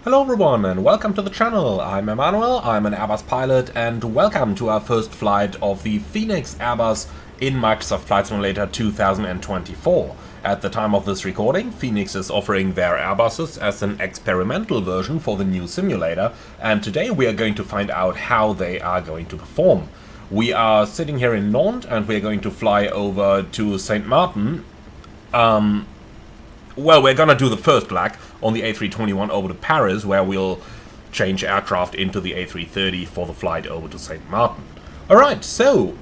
Hello everyone and welcome to the channel. I'm Emmanuel, I'm an Airbus pilot, and welcome to our first flight of the Fenix Airbus in Microsoft Flight Simulator 2024. At the time of this recording, Fenix is offering their Airbuses as an experimental version for the new simulator, and today we are going to find out how they are going to perform. We are sitting here in Nantes and we are going to fly over to St. Martin. Well, we're gonna do the first leg on the A321 over to Paris, where we'll change aircraft into the A330 for the flight over to St. Martin. Alright, so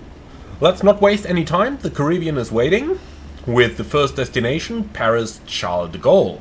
let's not waste any time. The Caribbean is waiting with the first destination, Paris Charles de Gaulle.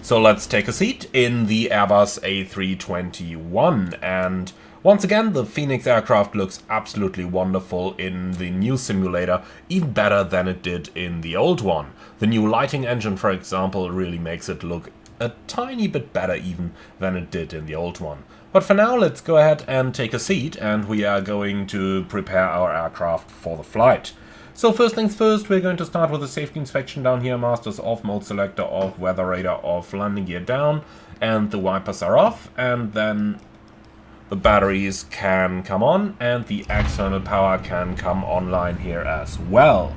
So let's take a seat in the Airbus A321, and once again, the Fenix aircraft looks absolutely wonderful in the new simulator, even better than it did in the old one. The new lighting engine, for example, really makes it look a tiny bit better even than it did in the old one. But for now, let's go ahead and take a seat, and we are going to prepare our aircraft for the flight. So first things first, we're going to start with a safety inspection down here. Masters off, mode selector off, weather radar off, landing gear down, and the wipers are off, and then the batteries can come on and the external power can come online here as well.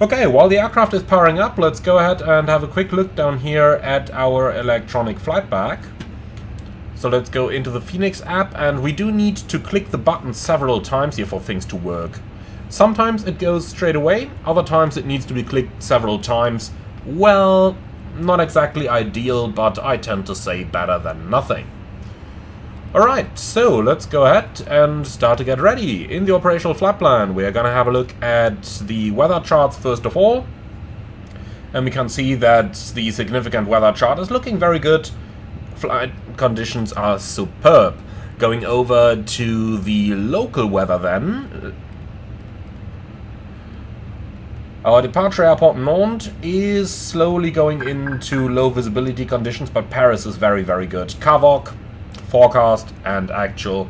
Okay, while the aircraft is powering up, let's go ahead and have a quick look down here at our electronic flight bag. So let's go into the Fenix app, and we do need to click the button several times here for things to work. Sometimes it goes straight away, other times it needs to be clicked several times. Well, not exactly ideal, but I tend to say better than nothing. Alright, so let's go ahead and start to get ready. In the operational flight plan, we are going to have a look at the weather charts first of all. And we can see that the significant weather chart is looking very good. Flight conditions are superb. Going over to the local weather then. Our departure airport Nantes is slowly going into low visibility conditions, but Paris is very, very good. Carvoc, forecast and actual,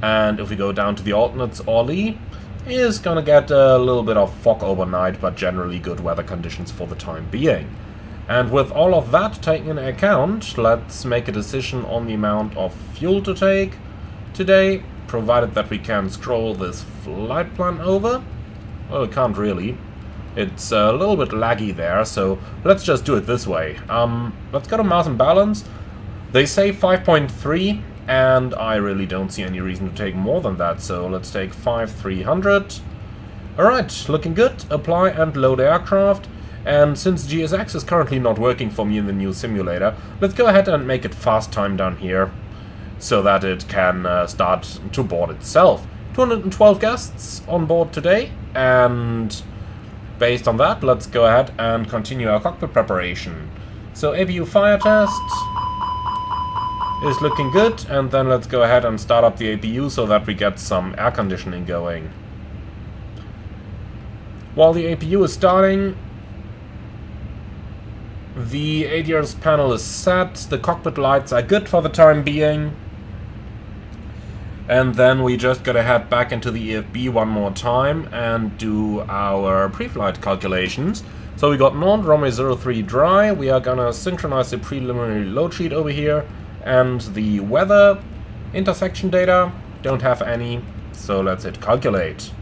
and if we go down to the alternates, Orly is gonna get a little bit of fog overnight, but generally good weather conditions for the time being. And with all of that taken into account, let's make a decision on the amount of fuel to take today, provided that we can scroll this flight plan over. Well, we can't really. It's a little bit laggy there, so let's just do it this way. Let's go to mass and balance. They say 5.3, and I really don't see any reason to take more than that, so let's take 5,300. Alright, looking good. Apply and load aircraft. And since GSX is currently not working for me in the new simulator, let's go ahead and make it fast time down here, so that it can start to board itself. 212 guests on board today, and based on that, let's go ahead and continue our cockpit preparation. So APU fire test is looking good, and then let's go ahead and start up the APU so that we get some air conditioning going. While the APU is starting, the ADRS panel is set, the cockpit lights are good for the time being, and then we just gotta head back into the EFB one more time and do our pre-flight calculations. So we got Nantes runway 03 dry, we are gonna synchronize the preliminary load sheet over here, and the weather intersection data, don't have any, so let's hit calculate.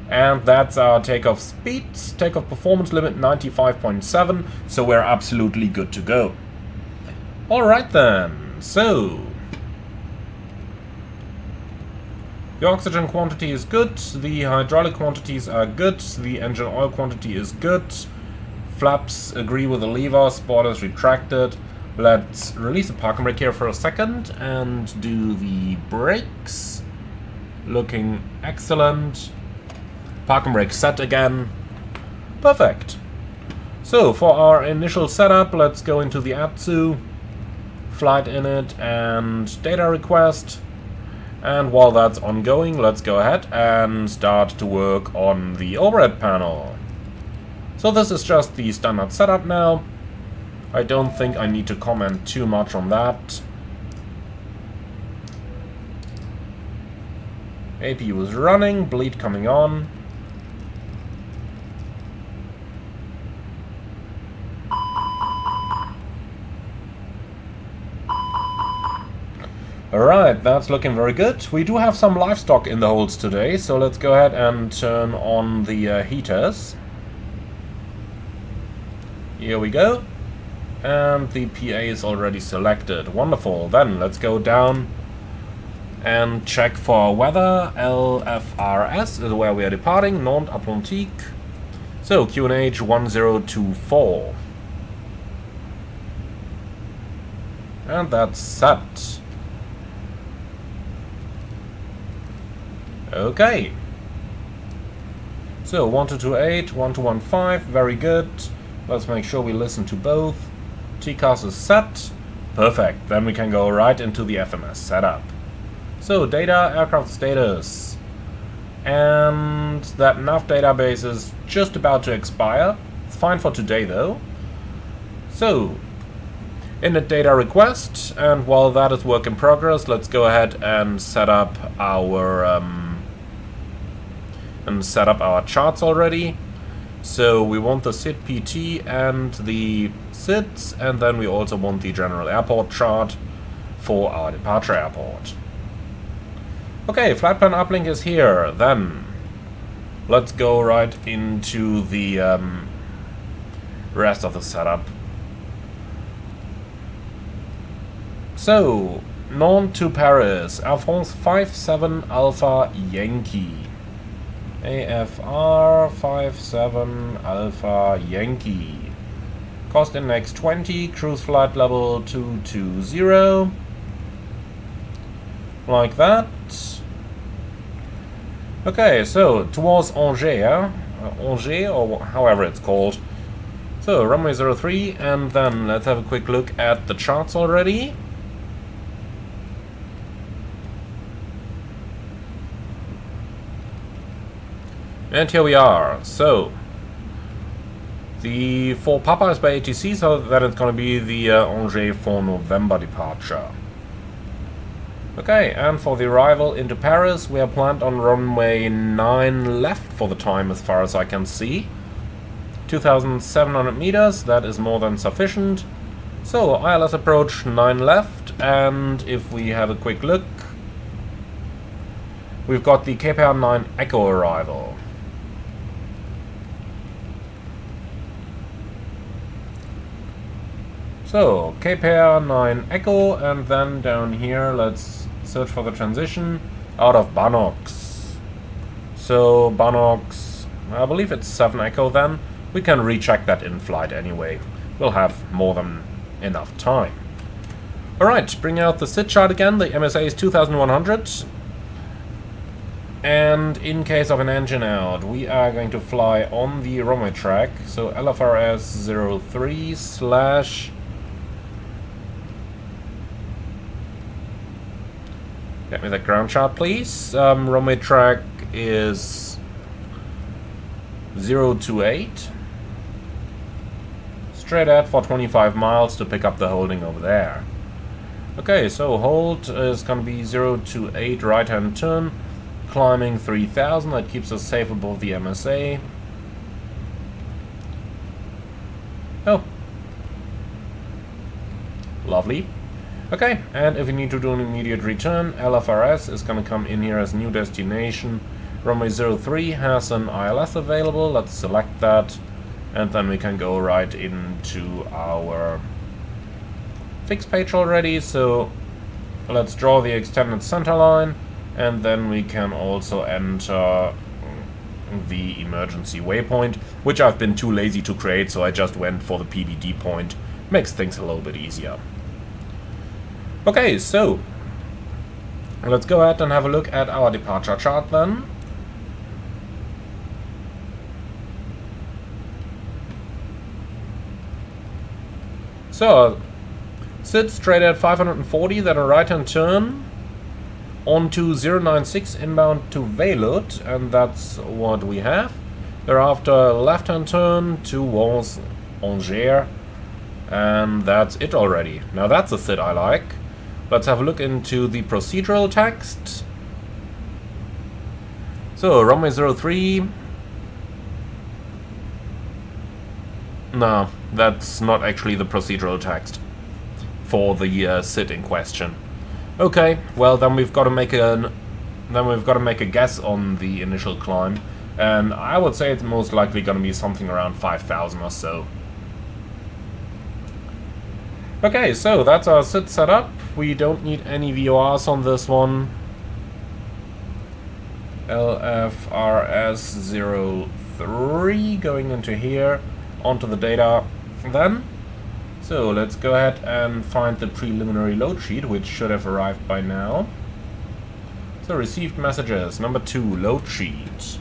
And that's our takeoff speed, takeoff performance limit 95.7, so we're absolutely good to go. Alright then, so the oxygen quantity is good, the hydraulic quantities are good, the engine oil quantity is good, flaps agree with the lever, spoilers retracted. Let's release the parking brake here for a second and do the brakes. Looking excellent. Parking brake set again. Perfect. So for our initial setup, let's go into the Atsu, flight init and data request. And while that's ongoing, let's go ahead and start to work on the overhead panel. So this is just the standard setup now. I don't think I need to comment too much on that. APU is running, bleed coming on. Alright, that's looking very good. We do have some livestock in the holds today, so let's go ahead and turn on the heaters. Here we go. And the PA is already selected. Wonderful. Then let's go down and check for weather. LFRS is where we are departing. Nantes Atlantique. So QNH 1024. And that's set. Okay. So 1228, 1215, very good. Let's make sure we listen to both. TCAS is set. Perfect. Then we can go right into the FMS setup. So data, aircraft status. And that nav database is just about to expire. It's fine for today though. So init data request, and while that is work in progress, let's go ahead and set up our charts already. So we want the SID PT and the SIDs, and then we also want the general airport chart for our departure airport. Okay, flight plan uplink is here. Then let's go right into the rest of the setup. So, Nantes to Paris, Air France 57 Alpha Yankee. AFR 57 Alpha Yankee. Cost index 20, cruise flight level 220. Like that. Okay, so towards Angers, Angers, or however it's called. So, runway 03, and then let's have a quick look at the charts already. And here we are. So, the for Papa is by ATC, so that it's going to be the Angers for November departure. Okay, and for the arrival into Paris, we are planned on runway 9 left for the time as far as I can see. 2,700 meters, that is more than sufficient. So, ILS approach 9 left, and if we have a quick look, we've got the KPR 9 Echo arrival. So, KPR 9 Echo, and then down here, let's search for the transition out of Banox. So, Banox, I believe it's 7 Echo then. We can recheck that in flight anyway. We'll have more than enough time. Alright, bring out the SID chart again. The MSA is 2100. And in case of an engine out, we are going to fly on the runway track. So, LFRS 03 slash... Get me that ground chart, please. Runway track is 028. Straight ahead for 25 miles to pick up the holding over there. Okay, so hold is going to be 028 right-hand turn, climbing 3000. That keeps us safe above the MSA. Oh. Lovely. Okay, and if we need to do an immediate return, LFRS is going to come in here as new destination. Runway 03 has an ILS available. Let's select that, and then we can go right into our fixed page already. So let's draw the extended center line, and then we can also enter the emergency waypoint, which I've been too lazy to create, so I just went for the PBD point. Makes things a little bit easier. Okay, so let's go ahead and have a look at our departure chart then. So, SID straight at 540, then a right-hand turn onto 096 inbound to Veylut, and that's what we have. Thereafter, left-hand turn towards Angers, and that's it already. Now that's a SID I like. Let's have a look into the procedural text. So, runway 03. No, that's not actually the procedural text for the SID in question. Okay, well then we've got to make a guess on the initial climb, and I would say it's most likely going to be something around 5,000 or so. Okay, so that's our sit setup. We don't need any VORs on this one. LFRS03 going into here, onto the data then. So let's go ahead and find the preliminary load sheet, which should have arrived by now. So received messages, number 2, load sheet.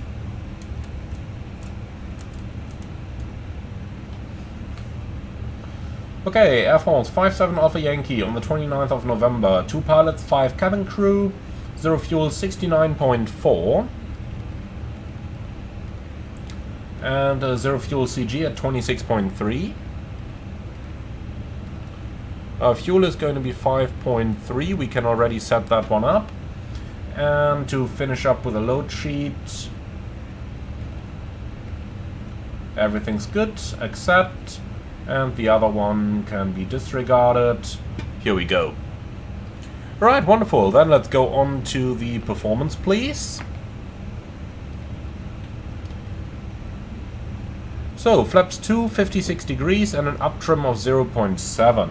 Okay, Air France 57 Alpha Yankee on the 29th of November. 2 pilots, 5 cabin crew, 0 fuel 69.4. And 0 fuel CG at 26.3. Fuel is going to be 5.3, we can already set that one up. And to finish up with a load sheet, everything's good, except, and the other one can be disregarded. Here we go. Alright, wonderful. Then let's go on to the performance, please. So, flaps 2, 56 degrees, and an up trim of 0.7.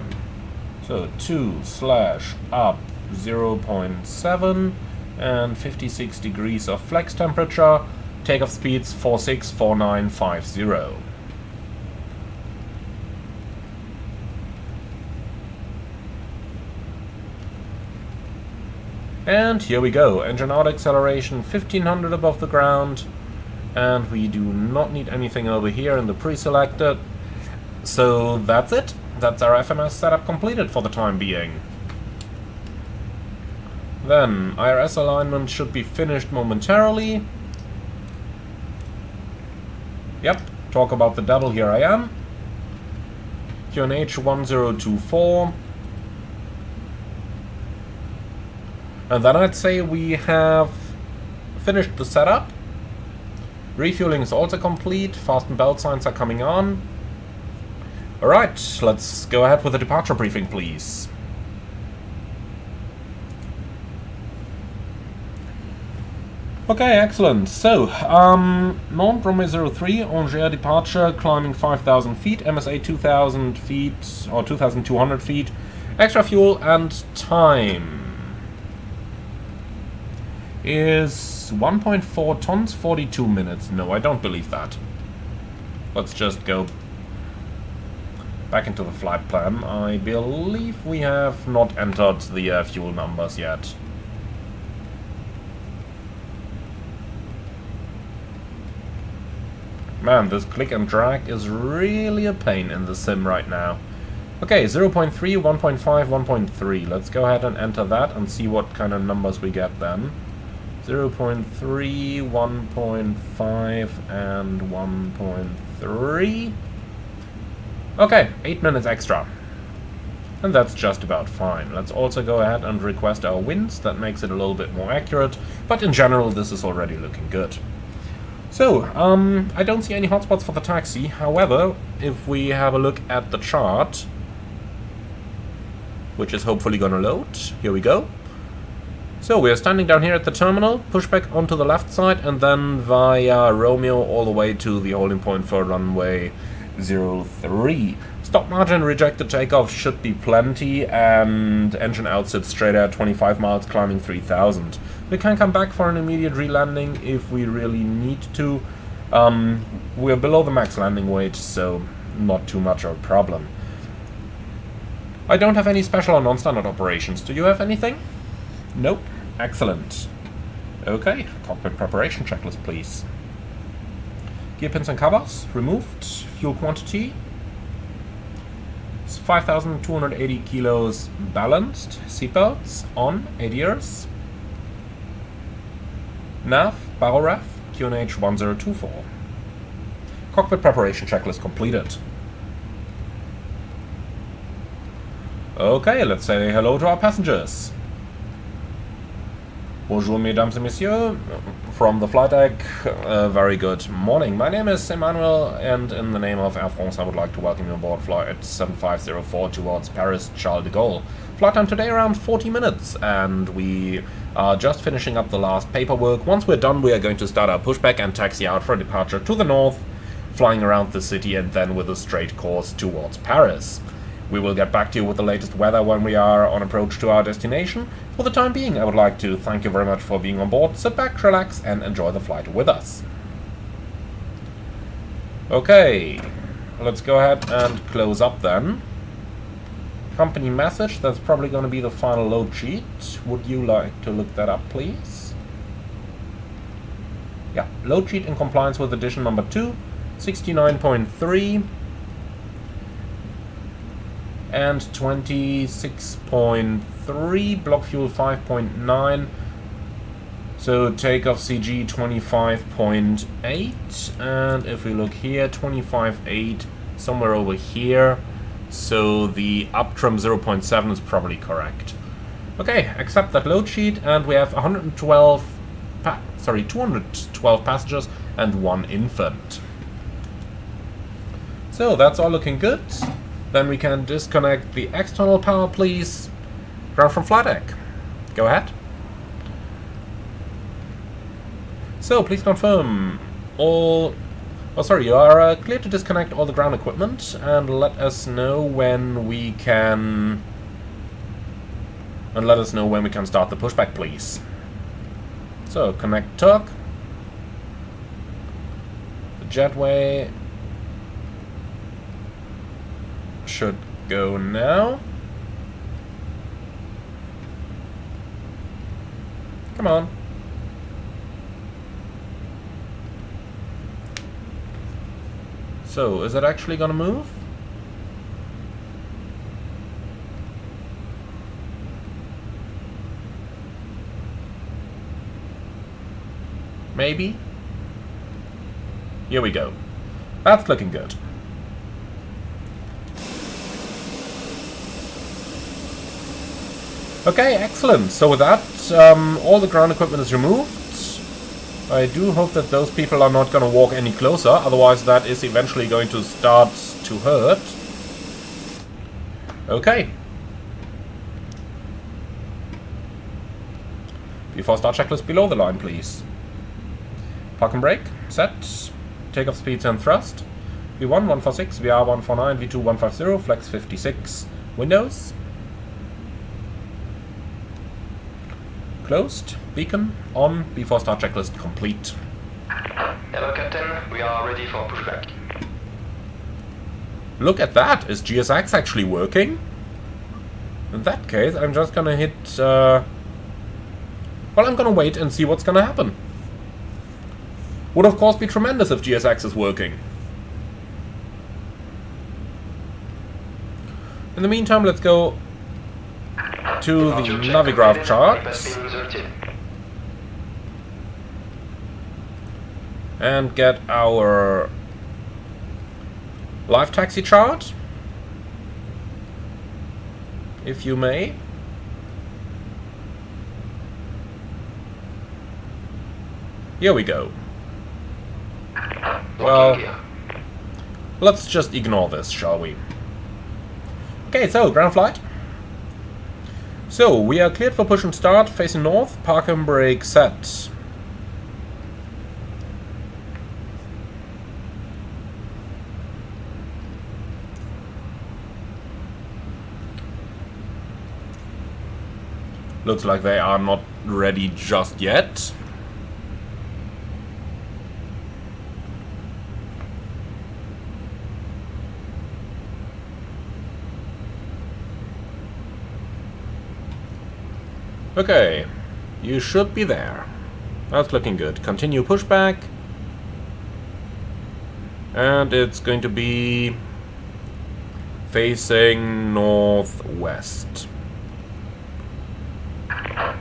So 2/up 0.7 and 56 degrees of flex temperature. Takeoff speeds 464950. And here we go. Engine out acceleration 1500 above the ground. And we do not need anything over here in the pre-selected. So that's it. That's our FMS setup completed for the time being. Then, IRS alignment should be finished momentarily. Yep, talk about the double, here I am. QNH 1024. And then I'd say we have finished the setup. Refueling is also complete, fasten belt signs are coming on. Alright, let's go ahead with the departure briefing, please. Okay, excellent. So, Nantes runway 03, Angers departure, climbing 5,000 feet, MSA 2,000 feet, or 2,200 feet, extra fuel, and time is 1.4 tons, 42 minutes. No, I don't believe that. Let's just go back into the flight plan. I believe we have not entered the fuel numbers yet. Man, this click and drag is really a pain in the sim right now. Okay, 0.3, 1.5, 1.3. Let's go ahead and enter that and see what kind of numbers we get then. 0.3, 1.5, and 1.3. Okay, 8 minutes extra. And that's just about fine. Let's also go ahead and request our winds. That makes it a little bit more accurate. But in general, this is already looking good. So, I don't see any hotspots for the taxi. However, if we have a look at the chart, which is hopefully gonna load, here we go. So we are standing down here at the terminal, pushback onto the left side, and then via Romeo all the way to the holding point for runway 03. Stop margin rejected takeoff should be plenty, and engine out sits straight at 25 miles, climbing 3,000. We can come back for an immediate re-landing if we really need to. We're below the max landing weight, so not too much of a problem. I don't have any special or non-standard operations. Do you have anything? Nope. Excellent. Okay, cockpit preparation checklist, please. Gear pins and covers removed. Fuel quantity. It's 5,280 kilos balanced. Seatbelts on, ADRs. Nav, baroref, QNH 1024. Cockpit preparation checklist completed. Okay, let's say hello to our passengers. Bonjour, mesdames et messieurs, from the flight deck. Very good morning. My name is Emmanuel, and in the name of Air France, I would like to welcome you on board flight 7504 towards Paris Charles de Gaulle. Flight time today around 40 minutes, and we are just finishing up the last paperwork. Once we're done, we are going to start our pushback and taxi out for departure to the north, flying around the city and then with a straight course towards Paris. We will get back to you with the latest weather when we are on approach to our destination. For the time being, I would like to thank you very much for being on board. Sit back, relax, and enjoy the flight with us. Okay, let's go ahead and close up then. Company message, that's probably going to be the final load sheet. Would you like to look that up, please? Yeah, load sheet in compliance with edition number 2, 69.3. and 26.3, block fuel 5.9, so takeoff CG 25.8, and if we look here, 25.8, somewhere over here, so the up trim 0.7 is probably correct. Okay, accept that load sheet, and we have 212 passengers and 1 infant. So that's all looking good. Then we can disconnect the external power, please. Ground from flight deck. Go ahead. So, please confirm all... Oh, sorry, you are clear to disconnect all the ground equipment, and let us know when we can... And let us know when we can start the pushback, please. So, connect tug. The jetway... should go now. Come on. So, is it actually gonna move? Maybe? Here we go. That's looking good. Okay, excellent. So with that, all the ground equipment is removed. I do hope that those people are not going to walk any closer, otherwise that is eventually going to start to hurt. Okay. Before start checklist below the line, please. Park and brake, set. Takeoff speeds and thrust. V1 146, VR 149, V2 150, flex 56. Windows. Closed. Beacon on. Before start checklist complete. Hello, Captain. We are ready for pushback. Look at that. Is GSX actually working? In that case, I'm just gonna hit... Well, I'm gonna wait and see what's gonna happen. Would of course be tremendous if GSX is working. In the meantime, let's go to the Navigraph chart and get our live taxi chart, if you may. Here we go. Well, let's just ignore this, shall we? Okay, so ground flight. So, we are cleared for push and start, facing north, park and brake set. Looks like they are not ready just yet. Okay, you should be there. That's looking good. Continue pushback. And it's going to be facing northwest.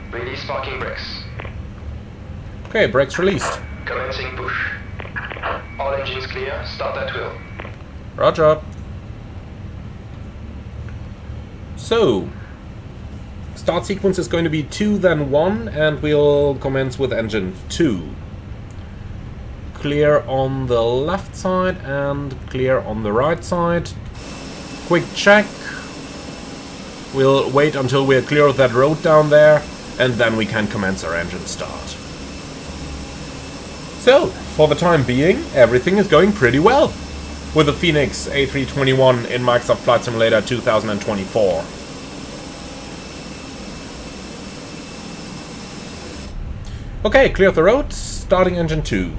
Release parking brakes. Okay, brakes released. Commencing push. All engines clear. Start at wheel. Roger. So, Start sequence is going to be 2, then 1, and we'll commence with engine 2. Clear on the left side and clear on the right side. Quick check. We'll wait until we're clear of that road down there, and then we can commence our engine start. So, for the time being, everything is going pretty well with the Fenix A321 in Microsoft Flight Simulator 2024. Okay, clear the road, starting engine 2.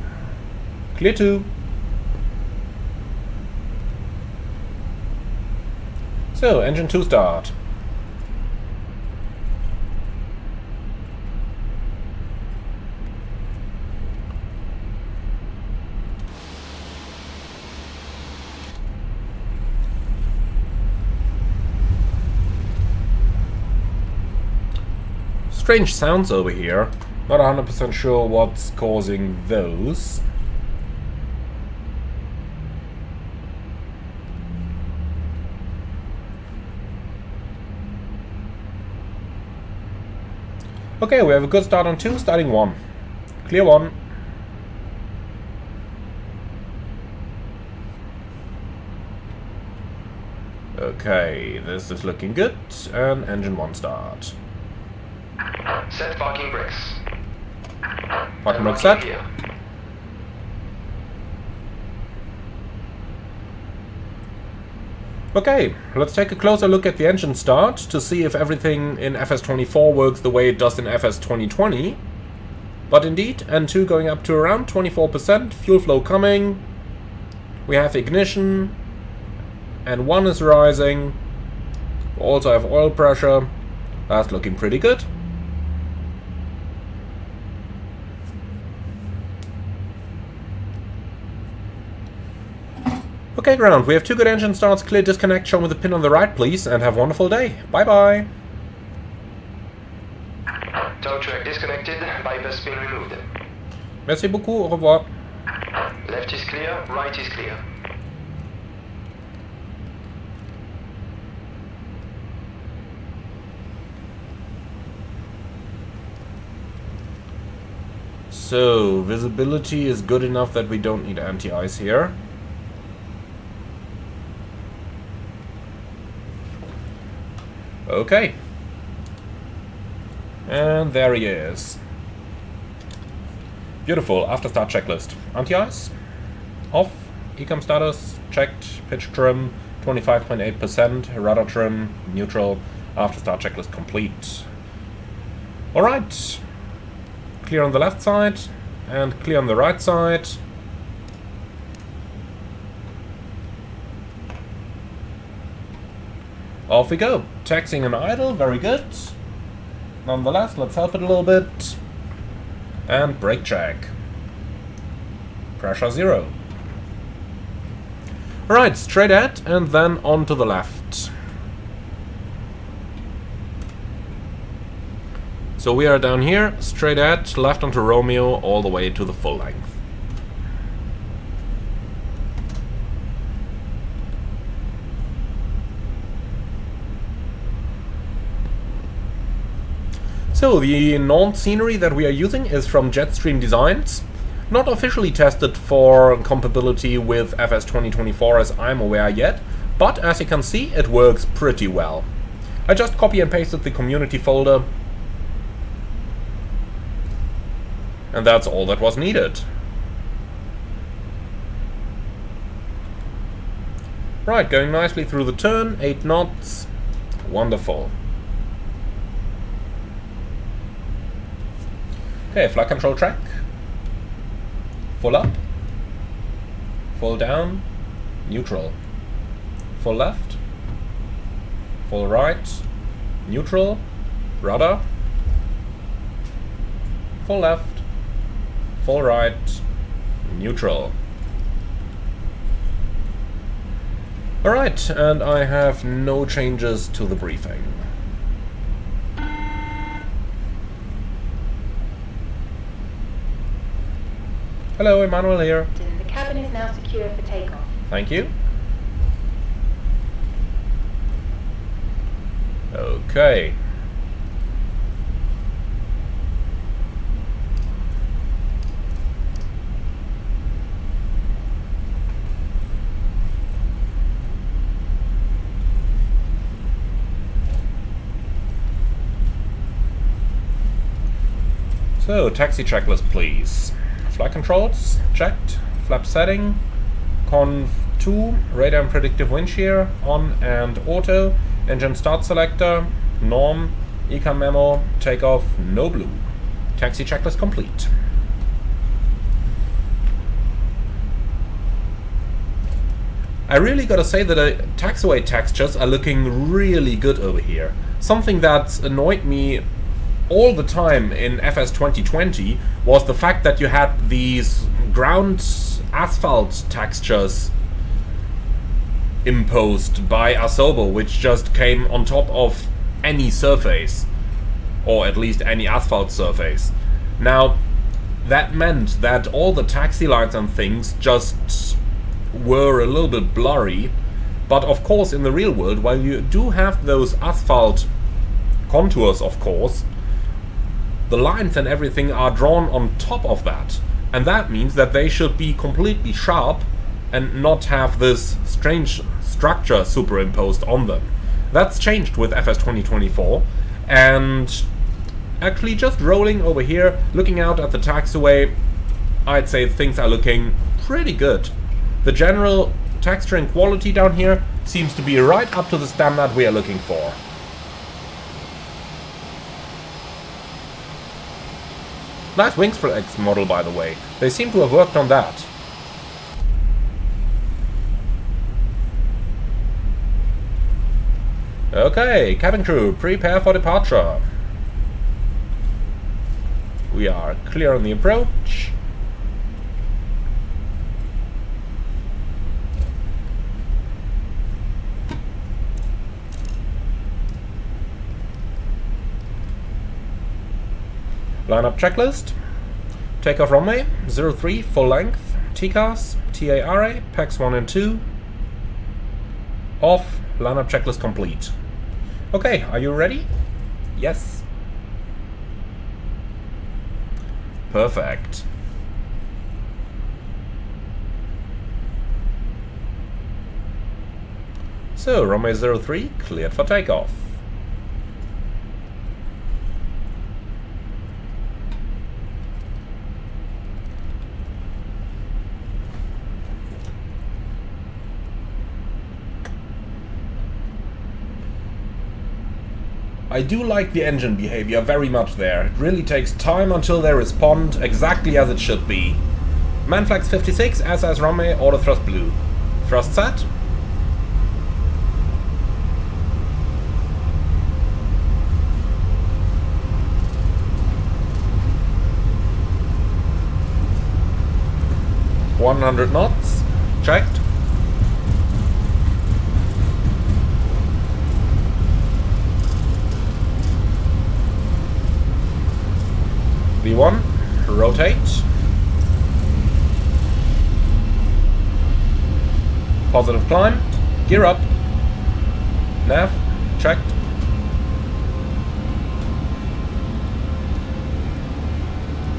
Clear 2. So, engine 2 start. Strange sounds over here. Not 100% sure what's causing those. Okay, we have a good start on 2, starting 1. Clear 1. Okay, this is looking good. And engine 1 start. Set parking brakes. Parking brake set. Here. Okay, let's take a closer look at the engine start to see if everything in FS24 works the way it does in FS 2020. But indeed, N2 going up to around 24%, fuel flow coming. We have ignition, N1 is rising. We also have oil pressure. That's looking pretty good. Okay, ground, we have 2 good engine starts, clear disconnect, show me the pin on the right, please, and have a wonderful day. Bye-bye. Tow track disconnected, bypass pin removed. Merci beaucoup, au revoir. Left is clear, right is clear. So, visibility is good enough that we don't need anti-ice here. Okay. And there he is. Beautiful. After start checklist. Anti-ice. Off. Ecom status. Checked. Pitch trim. 25.8%. Rudder trim. Neutral. After start checklist complete. Alright. Clear on the left side. And clear on the right side. Off we go. Taxiing and idle, very good. Nonetheless, let's help it a little bit. And brake check. Pressure 0. Alright, straight ahead and then on to the left. So we are down here, straight ahead, left onto Romeo, all the way to the full length. So, the Nantes scenery that we are using is from Jetstream Designs. Not officially tested for compatibility with FS 2024 as I'm aware yet, but as you can see, it works pretty well. I just copy and pasted the community folder, and that's all that was needed. Right, going nicely through the turn, 8 knots, wonderful. Okay, flight control track. Full up. Full down. Neutral. Full left. Full right. Neutral. Rudder. Full left. Full right. Neutral. Alright, and I have no changes to the briefing. Hello, Emmanuel here. The cabin is now secure for takeoff. Thank you. Okay. So, taxi checklist, please. Flight controls, checked. Flap setting, conv 2, radar and predictive wind shear, on and auto. Engine start selector, norm, econ memo, takeoff, no blue. Taxi checklist complete. I really gotta say that the taxiway textures are looking really good over here. Something that annoyed me all the time in FS 2020 was the fact that you had these ground asphalt textures imposed by Asobo, which just came on top of any surface, or at least any asphalt surface. Now, that meant that all the taxi lines and things just were a little bit blurry, but of course in the real world, while you do have those asphalt contours, of course, the lines and everything are drawn on top of that, and that means that they should be completely sharp and not have this strange structure superimposed on them. That's changed with FS 2024, and actually just rolling over here, looking out at the taxiway, I'd say things are looking pretty good. The general texturing quality down here seems to be right up to the standard we are looking for. Nice wings flex model, by the way. They seem to have worked on that. Okay, cabin crew, prepare for departure. We are clear on the approach. Lineup checklist. Takeoff runway 03 full length. TCAS, TARA, PAX 1 and 2. Off. Lineup checklist complete. Okay, are you ready? Yes. Perfect. So, runway 03 cleared for takeoff. I do like the engine behavior very much there. It really takes time until they respond exactly as it should be. Manflex 56, SS runway, auto thrust blue. Thrust set. .100 knots. Checked. V1, rotate. Positive climb, gear up. Nav, checked.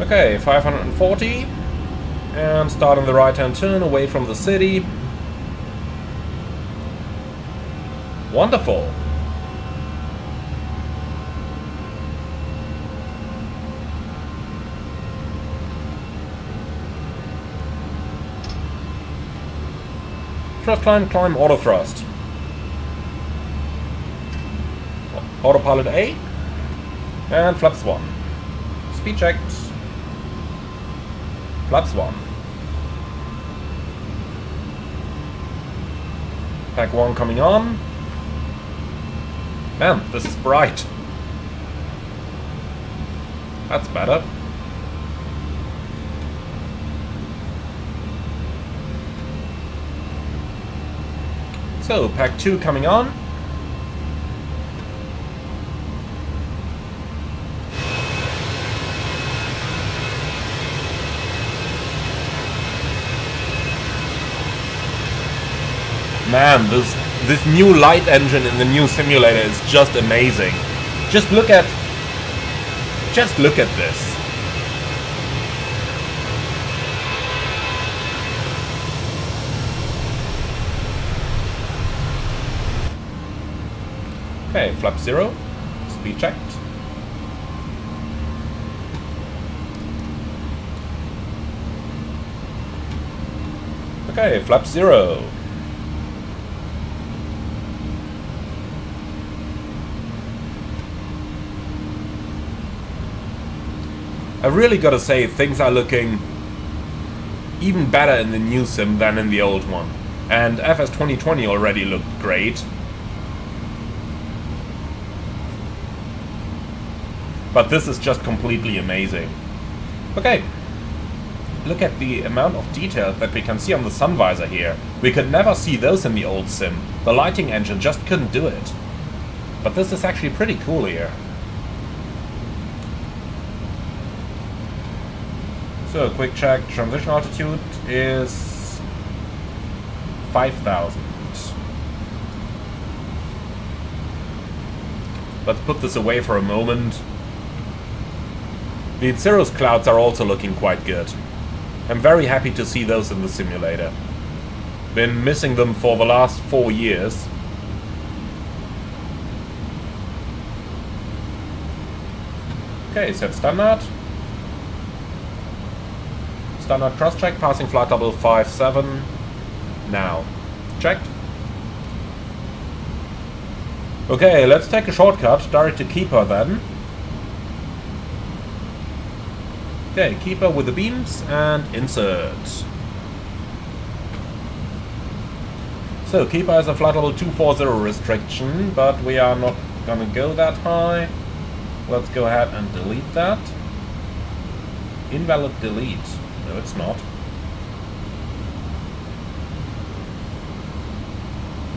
Okay, 540. And start on the right hand turn away from the city. Wonderful. Thrust climb, climb, auto thrust. Autopilot A. And flaps 1. Speed checked. Flaps 1. Pack 1 coming on. Man, this is bright. That's better. So, pack 2 coming on. Man, this new light engine in the new simulator is just amazing. Just look at this. Okay, flap 0, speed checked. Okay, flap 0. I really gotta say, things are looking even better in the new sim than in the old one. And FS 2020 already looked great. But this is just completely amazing. Okay. Look at the amount of detail that we can see on the sun visor here. We could never see those in the old sim. The lighting engine just couldn't do it. But this is actually pretty cool here. So, quick check. Transition altitude is 5,000. Let's put this away for a moment. The Cirrus clouds are also looking quite good. I'm very happy to see those in the simulator. Been missing them for the last 4 years. Okay, set standard. Standard cross check, passing flight level 57. Now. Checked. Okay, let's take a shortcut, direct to Keeper then. Okay, Keeper with the beams and insert. So, Keeper has a flight level 240 restriction, but we are not gonna go that high. Let's go ahead and delete that. Invalid delete. No, it's not.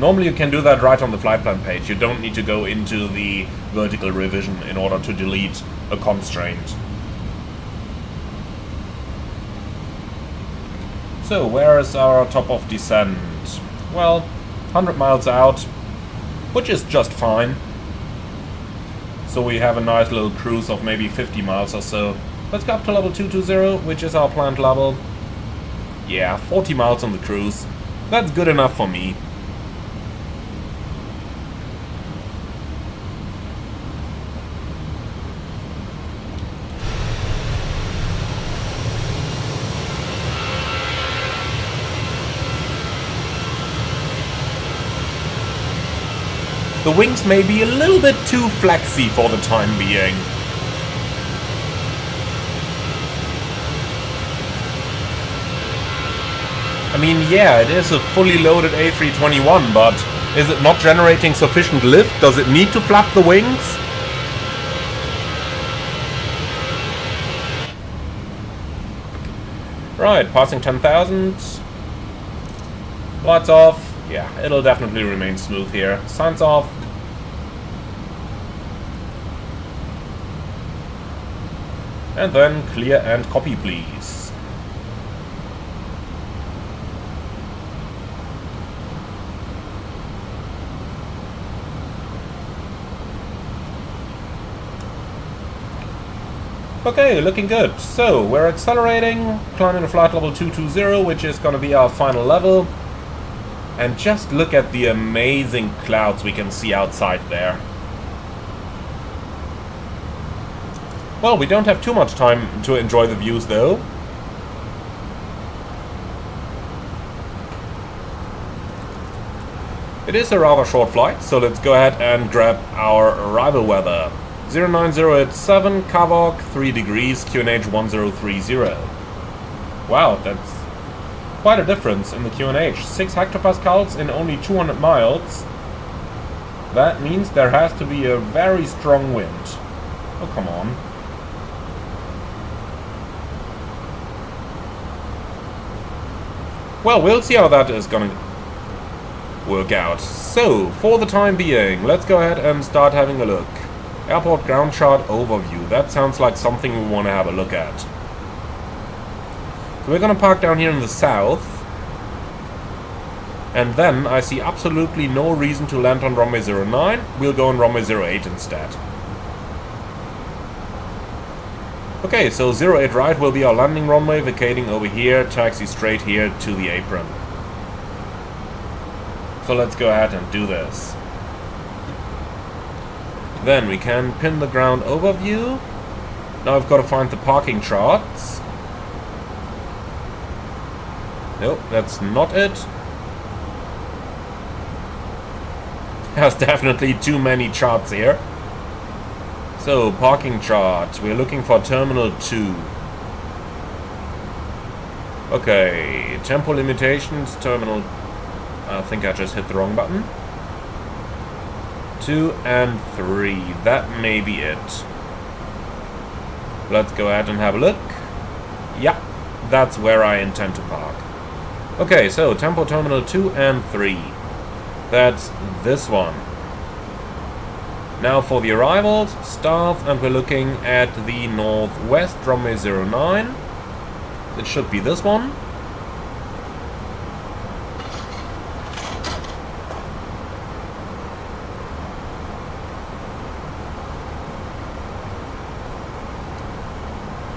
Normally you can do that right on the flight plan page. You don't need to go into the vertical revision in order to delete a constraint. So, where is our top of descent? Well, 100 miles out, which is just fine. So we have a nice little cruise of maybe 50 miles or so. Let's go up to level 220, which is our planned level. Yeah, 40 miles on the cruise. That's good enough for me. The wings may be a little bit too flexy for the time being. I mean, yeah, it is a fully loaded A321, but is it not generating sufficient lift? Does it need to flap the wings? Right, passing 10,000. Lights off. Yeah, it'll definitely remain smooth here. Signs off. And then clear and copy, please. Okay, looking good. So, we're accelerating, climbing to flight level 220, which is going to be our final level. And just look at the amazing clouds we can see outside there. Well, we don't have too much time to enjoy the views though. It is a rather short flight, so let's go ahead and grab our arrival weather. 09087, Kavok, 3 degrees, QNH 1030. Wow, that's quite a difference in the QNH. 6 hectopascals in only 200 miles. That means there has to be a very strong wind. Oh, come on. Well, we'll see how that is gonna work out. So, for the time being, let's go ahead and start having a look. Airport ground chart overview. That sounds like something we want to have a look at. So we're gonna park down here in the south. And then I see absolutely no reason to land on runway 09. We'll go on runway 08 instead. Okay, so 08 right will be our landing runway, vacating over here, taxi straight here to the apron. So let's go ahead and do this. Then we can pin the ground overview. Now I've got to find the parking charts. Nope, that's not it. There's definitely too many charts here. So, parking chart. We're looking for Terminal 2. Okay, tempo limitations, Terminal... I think I just hit the wrong button. 2 and 3. That may be it. Let's go ahead and have a look. Yeah, that's where I intend to park. Okay, so tempo Terminal 2 and 3. That's this one. Now for the arrivals, staff, and we're looking at the northwest runway 09. It should be this one.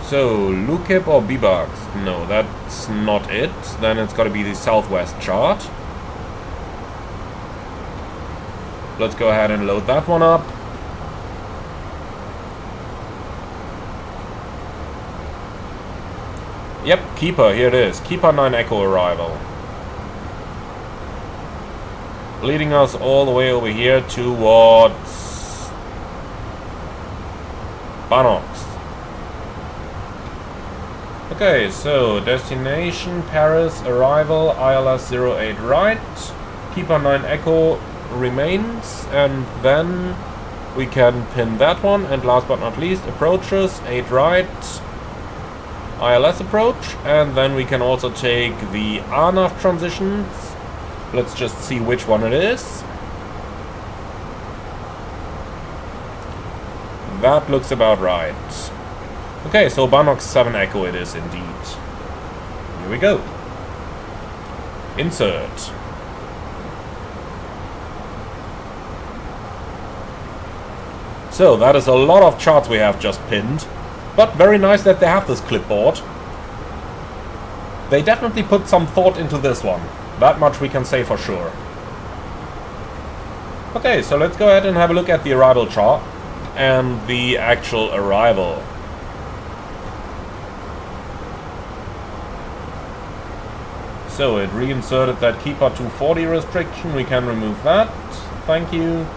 So, Lukip or B-Bucks? No, that's not it. Then it's got to be the southwest chart. Let's go ahead and load that one up. Yep, Keeper, here it is. Keeper 9 Echo arrival. Leading us all the way over here towards Banox. Okay, so destination Paris, arrival ILS 08 right. Keeper 9 Echo remains, and then we can pin that one. And last but not least, approaches 8 right. ILS approach, and then we can also take the RNAV transitions. Let's just see which one it is. That looks about right. Okay, so Banox 7 Echo it is indeed. Here we go. Insert. So that is a lot of charts we have just pinned. But very nice that they have this clipboard. They definitely put some thought into this one. That much we can say for sure. Okay, so let's go ahead and have a look at the arrival chart and the actual arrival. So it reinserted that Keeper 240 restriction. We can remove that. Thank you.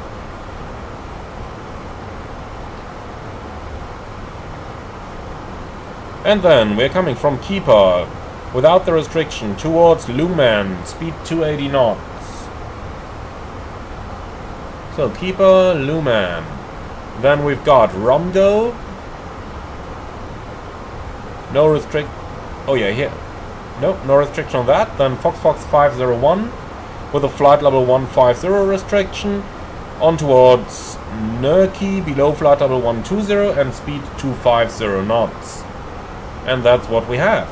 And then we're coming from Keeper without the restriction towards Lumen, speed 280 knots. So Keeper, Lumen. Then we've got Romgo. No restrict. Oh yeah, here. Nope, no restriction on that. Then Fox 501 with a flight level 150 restriction on towards Nurki below flight level 120 and speed 250 knots. And that's what we have.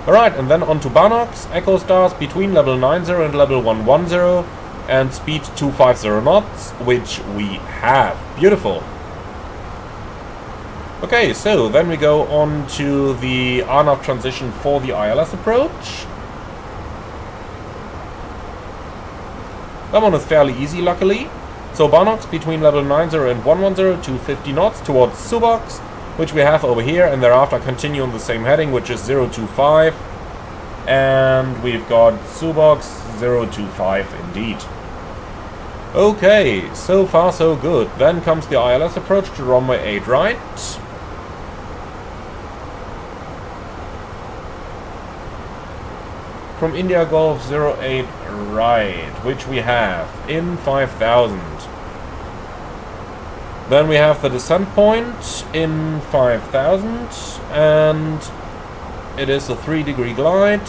Alright, and then on to Banox, Echo Stars between level 90 and level 110 and speed 250 knots, which we have. Beautiful. Okay, so then we go on to the RNAV transition for the ILS approach. That one is fairly easy, luckily. So Banox between level 90 and 110, 250 knots towards Subox, which we have over here, and thereafter continue on the same heading, which is 025. And we've got Subox 025 indeed. Okay, so far so good. Then comes the ILS approach to runway 8 right. From India Golf 08 right, which we have in 5000. Then we have the descent point in 5000, and it is a 3-degree glide.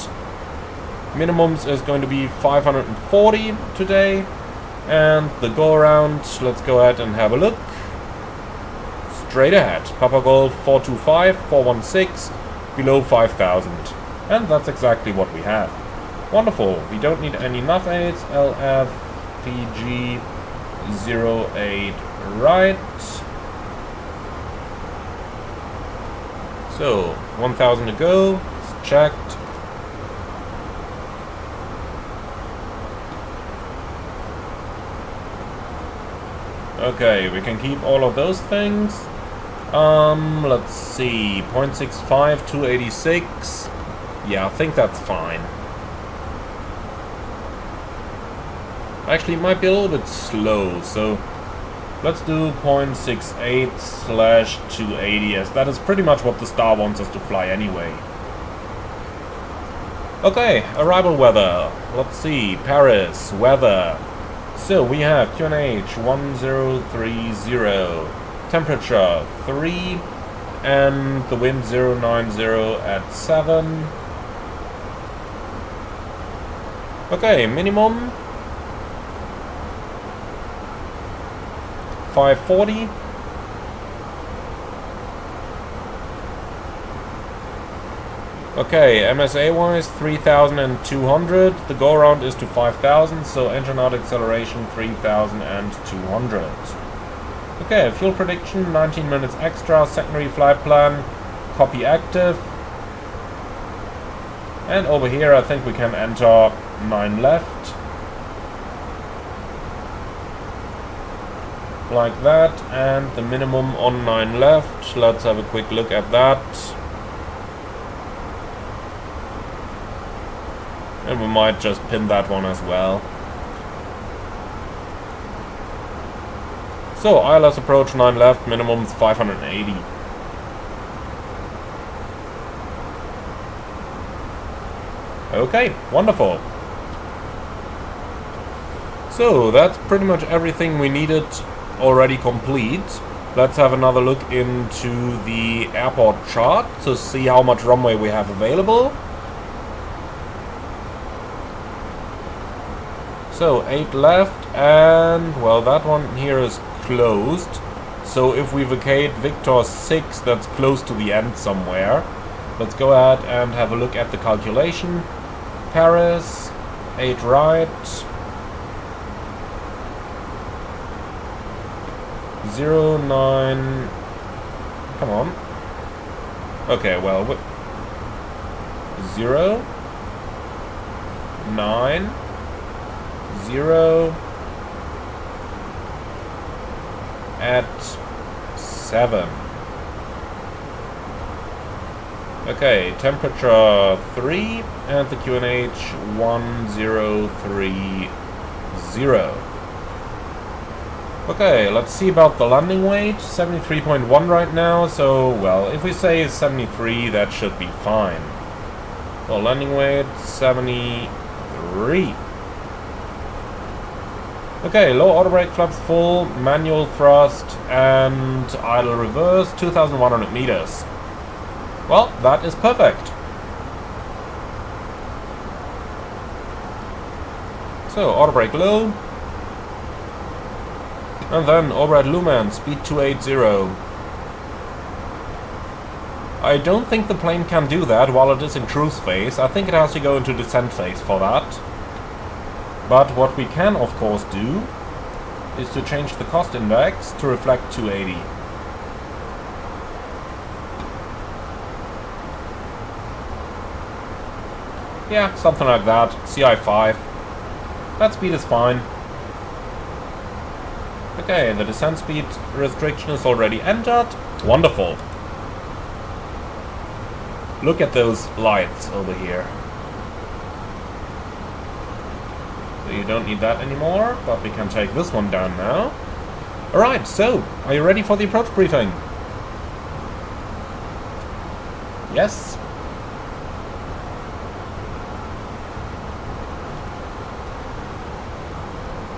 Minimums is going to be 540 today, and the go around, let's go ahead and have a look. Straight ahead, Papa Golf 425, 416, below 5000. And that's exactly what we have. Wonderful, we don't need any nav aids. LF PG 08 right. So 1000 to go. It's checked. Okay, we can keep all of those things. Let's see, 0.65, 286. Yeah, I think that's fine. Actually, it might be a little bit slow, so let's do 0.68/280, as that is pretty much what the star wants us to fly anyway. Okay, arrival weather. Let's see, Paris, weather. So we have QNH 1030, temperature 3, and the wind 090 at 7. Okay, minimum 540. Okay, MSA wise 3200. The go around is to 5000, so engine out acceleration 3200. Okay, fuel prediction 19 minutes extra, secondary flight plan, copy active. And over here I think we can enter 9 left. Like that, and the minimum on 9 left. Let's have a quick look at that. And we might just pin that one as well. So, ILS approach 9 left, minimum is 580. Okay, wonderful. So, that's pretty much everything we needed already complete. Let's have another look into the airport chart to see how much runway we have available. So 8 left, and well, that one here is closed. So if we vacate Victor 6, that's close to the end somewhere. Let's go ahead and have a look at the calculation. Paris, 8 right, 09. Come on. Okay, well, 0, 9, 0 at 7. Okay, temperature 3 and the QNH 1030. Okay, let's see about the landing weight. 73.1 right now, so, well, if we say 73, that should be fine. So, landing weight 73. Okay, low auto brake flaps full, manual thrust, and idle reverse, 2,100 meters. Well, that is perfect. So, auto brake low. And then overhead Lumen, speed 280. I don't think the plane can do that while it is in cruise phase. I think it has to go into descent phase for that. But what we can, of course, do is to change the cost index to reflect 280. Yeah, something like that. CI5. That speed is fine. Okay, the descent speed restriction is already entered. Wonderful. Look at those lights over here. So you don't need that anymore, but we can take this one down now. Alright, so, are you ready for the approach briefing? Yes?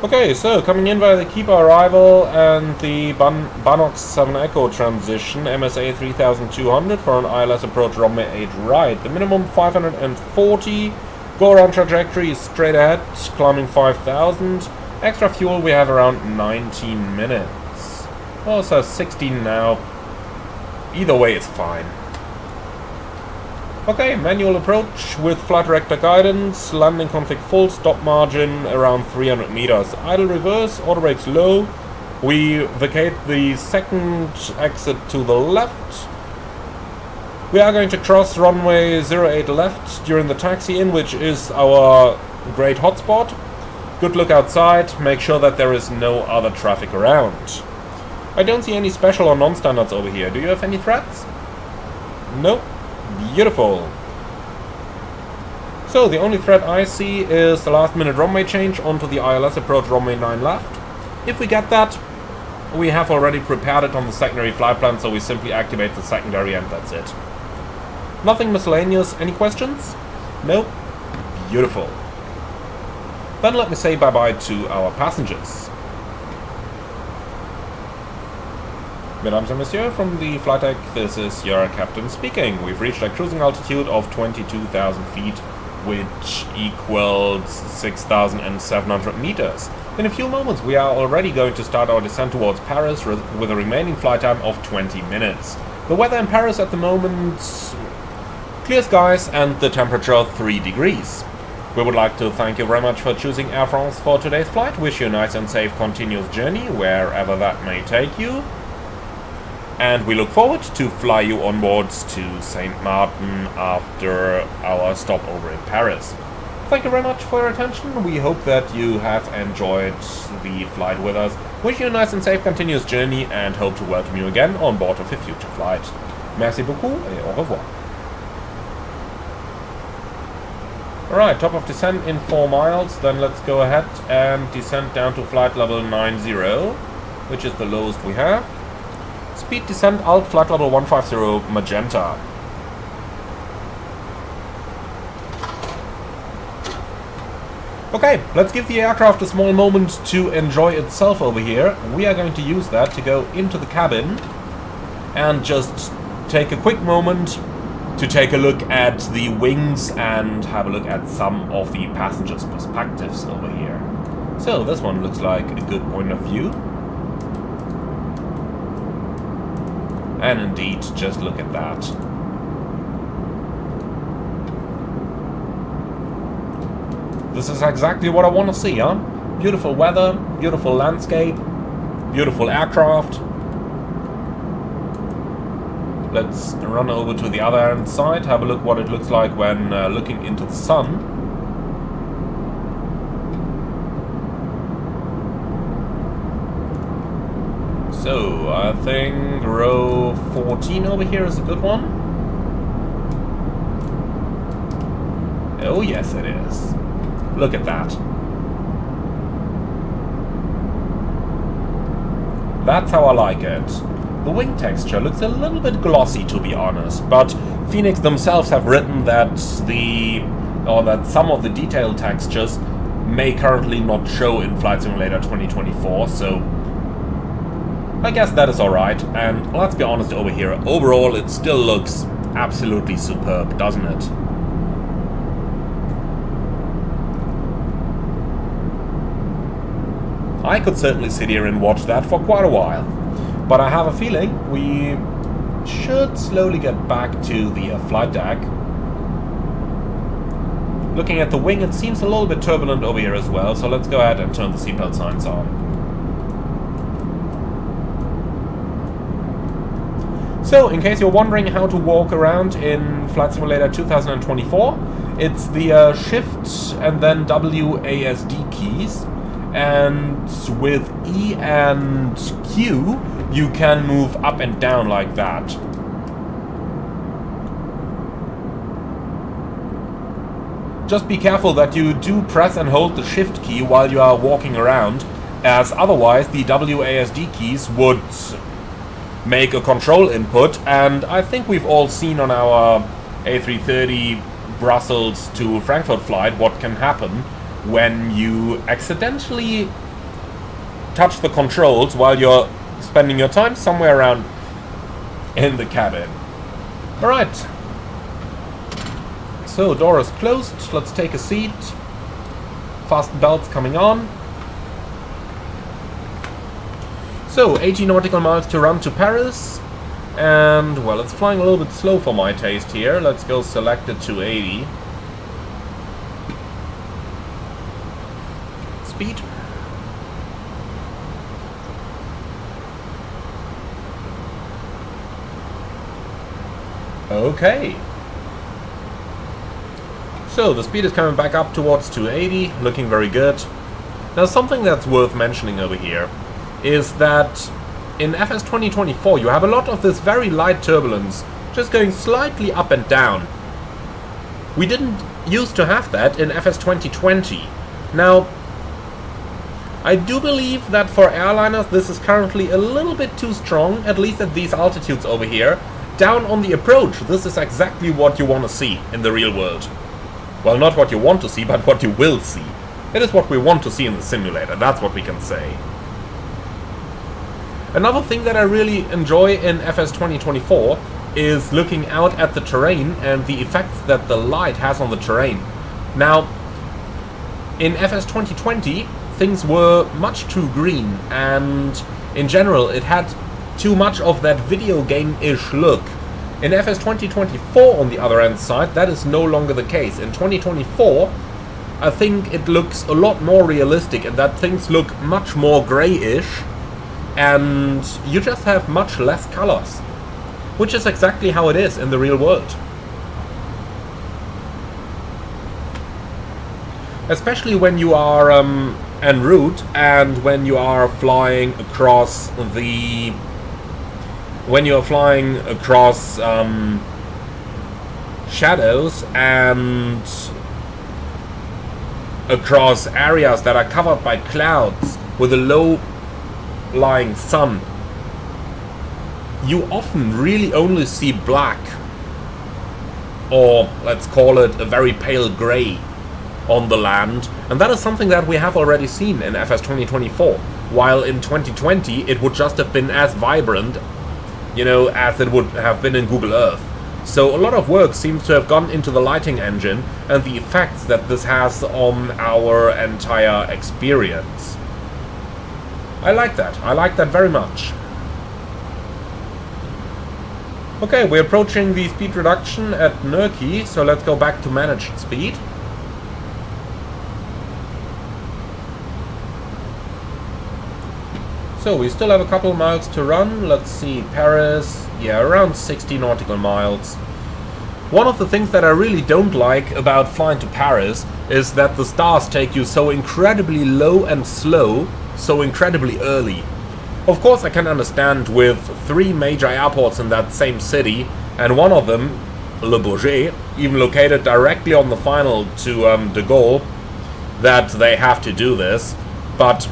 Okay, so coming in via the Keeper arrival and the Banox 7 Echo transition, MSA 3200 for an ILS approach runway 8 right. The minimum 540, go around trajectory is straight ahead, climbing 5000. Extra fuel we have around 19 minutes. Well, so 16 now. Either way it's fine. Okay, manual approach with flight director guidance, landing config full, stop margin around 300 meters. Idle reverse, auto brakes low. We vacate the second exit to the left. We are going to cross runway 08 left during the taxi-in, which is our great hotspot. Good look outside, make sure that there is no other traffic around. I don't see any special or non-standards over here. Do you have any threats? Nope. Beautiful. So the only threat I see is the last minute runway change onto the ILS approach runway 9 left. If we get that, we have already prepared it on the secondary flight plan, so we simply activate the secondary and that's it. Nothing miscellaneous. Any questions? No? Beautiful. Then let me say bye-bye to our passengers. Mesdames and Messieurs, from the flight deck, this is your captain speaking. We've reached a cruising altitude of 22,000 feet, which equals 6,700 meters. In a few moments, we are already going to start our descent towards Paris with a remaining flight time of 20 minutes. The weather in Paris at the moment, clear skies and the temperature 3 degrees. We would like to thank you very much for choosing Air France for today's flight. Wish you a nice and safe continuous journey, wherever that may take you. And we look forward to fly you onwards to St. Martin after our stopover in Paris. Thank you very much for your attention. We hope that you have enjoyed the flight with us. Wish you a nice and safe continuous journey and hope to welcome you again on board of a future flight. Merci beaucoup et au revoir. Alright, top of descent in 4 miles. Then let's go ahead and descend down to flight level 90, which is the lowest we have. Speed descent alt flight level 150 magenta. Okay, let's give the aircraft a small moment to enjoy itself over here. We are going to use that to go into the cabin and just take a quick moment to take a look at the wings and have a look at some of the passengers' perspectives over here. So this one looks like a good point of view. And indeed, just look at that. This is exactly what I want to see, huh? Beautiful weather, beautiful landscape, beautiful aircraft. Let's run over to the other hand side, have a look what it looks like when looking into the sun. So, I think row 14 over here is a good one. Oh yes it is. Look at that. That's how I like it. The wing texture looks a little bit glossy, to be honest, but Fenix themselves have written that some of the detailed textures may currently not show in Flight Simulator 2024, so I guess that is alright. And let's be honest over here, overall it still looks absolutely superb, doesn't it? I could certainly sit here and watch that for quite a while. But I have a feeling we should slowly get back to the flight deck. Looking at the wing, it seems a little bit turbulent over here as well, so let's go ahead and turn the seatbelt signs on. So, in case you're wondering how to walk around in Flight Simulator 2024, it's the Shift and then WASD keys, and with E and Q, you can move up and down like that. Just be careful that you do press and hold the Shift key while you are walking around, as otherwise the WASD keys would make a control input, and I think we've all seen on our A330 Brussels to Frankfurt flight what can happen when you accidentally touch the controls while you're spending your time somewhere around in the cabin. Alright. So, door is closed. Let's take a seat. Fasten belts coming on. So, 80 nautical miles to run to Paris. And, well, it's flying a little bit slow for my taste here. Let's go select it to 80. Speed. Okay. So the speed is coming back up towards 280, looking very good. Now something that's worth mentioning over here is that in FS 2024 you have a lot of this very light turbulence just going slightly up and down. We didn't used to have that in FS 2020. Now, I do believe that for airliners this is currently a little bit too strong, at least at these altitudes over here. Down on the approach, this is exactly what you want to see in the real world. Well, not what you want to see, but what you will see. It is what we want to see in the simulator, that's what we can say. Another thing that I really enjoy in FS 2024 is looking out at the terrain and the effects that the light has on the terrain. Now, in FS 2020, things were much too green, and in general it had too much of that video game-ish look. In FS 2024, on the other hand side, that is no longer the case. In 2024, I think it looks a lot more realistic, and that things look much more grey-ish, and you just have much less colors, which is exactly how it is in the real world. Especially when you are en route and when you are flying across the... shadows and across areas that are covered by clouds with a low-lying sun, you often really only see black, or let's call it a very pale grey, on the land, and that is something that we have already seen in FS 2024, while in 2020 it would just have been as vibrant, you know, as it would have been in Google Earth. So a lot of work seems to have gone into the lighting engine and the effects that this has on our entire experience. I like that very much. Okay, we're approaching the speed reduction at Nurki, so let's go back to managed speed. So we still have a couple of miles to run. Let's see, Paris, yeah, around 60 nautical miles. One of the things that I really don't like about flying to Paris is that the stars take you so incredibly low and slow, so incredibly early. Of course, I can understand with 3 major airports in that same city, and one of them, Le Bourget, even located directly on the final to de Gaulle, that they have to do this, but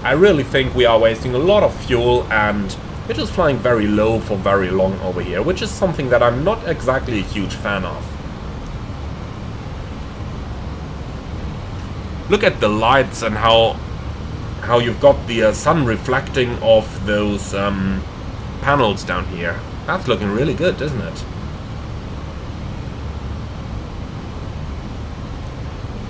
I really think we are wasting a lot of fuel, and we're just flying very low for very long over here, which is something that I'm not exactly a huge fan of. Look at the lights and how you've got the sun reflecting off those panels down here. That's looking really good, isn't it?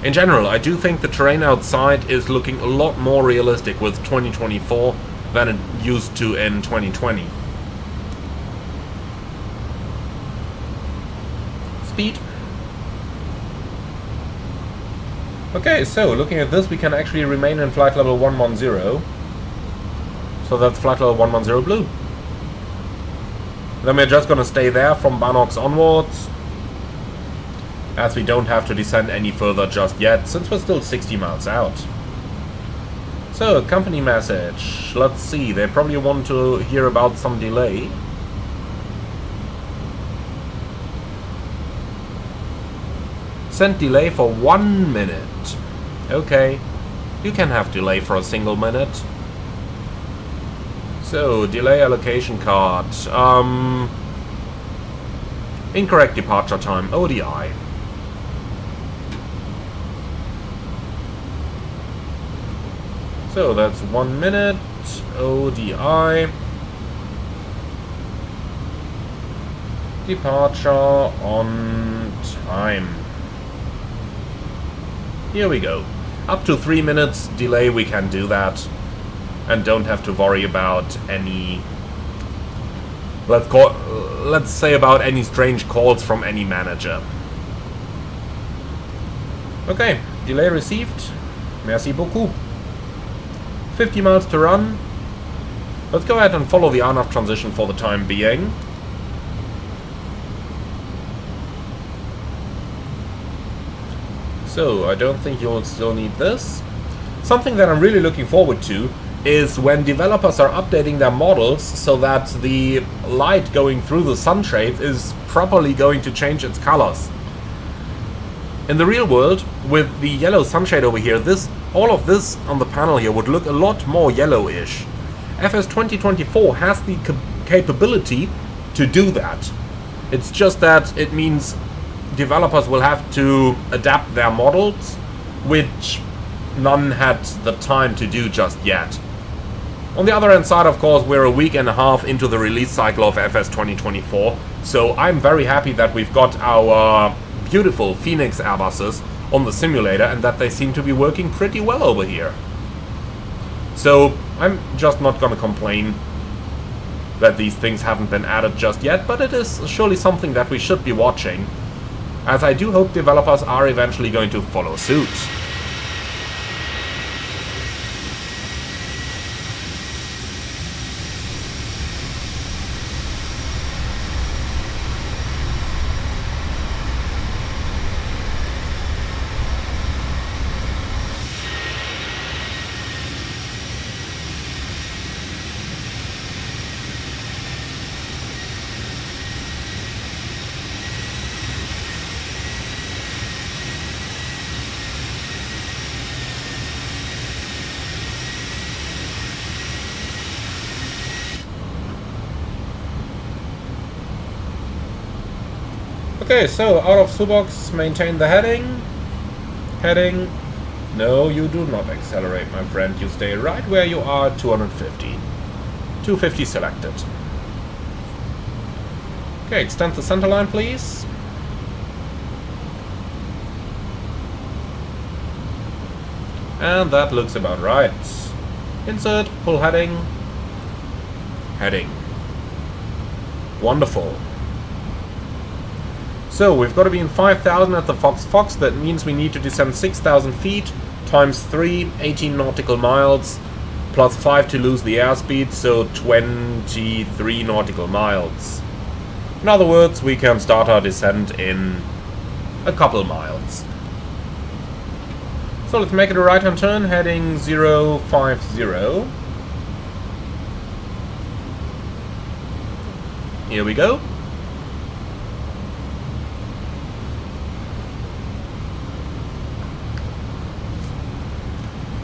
In general, I do think the terrain outside is looking a lot more realistic with 2024 than it used to in 2020. Speed. Okay, so looking at this, we can actually remain in flight level 110. So that's flight level 110 blue. Then we're just gonna stay there from Banox onwards, as we don't have to descend any further just yet, since we're still 60 miles out. So, company message. Let's see, they probably want to hear about some delay. Send delay for 1 minute. Okay, you can have delay for a single minute. So, delay allocation card. Incorrect departure time, ODI. So that's 1 minute, ODI. Departure on time. Here we go. Up to 3 minutes delay we can do that. And don't have to worry about any... Let's say about any strange calls from any manager. Okay, delay received. Merci beaucoup. 50 miles to run. Let's go ahead and follow the RNAV transition for the time being. So, I don't think you'll still need this. Something that I'm really looking forward to is when developers are updating their models so that the light going through the sunshade is properly going to change its colors. In the real world, with the yellow sunshade over here, all of this on the panel here would look a lot more yellowish. FS 2024 has the capability to do that. It's just that it means developers will have to adapt their models, which none had the time to do just yet. On the other hand side, of course, we're a week and a half into the release cycle of FS 2024, so I'm very happy that we've got our beautiful Fenix Airbuses on the simulator and that they seem to be working pretty well over here. So I'm just not gonna complain that these things haven't been added just yet, but it is surely something that we should be watching, as I do hope developers are eventually going to follow suit. Okay, so out of toolbox, maintain the heading. Heading. No, you do not accelerate, my friend. You stay right where you are, 250. 250 selected. Okay, extend the center line, please. And that looks about right. Insert, pull heading. Heading. Wonderful. So we've got to be in 5,000 at the Fox. That means we need to descend 6,000 feet times 3, 18 nautical miles, plus 5 to lose the airspeed, so 23 nautical miles. In other words, we can start our descent in a couple miles. So let's make it a right-hand turn, heading 050. Here we go.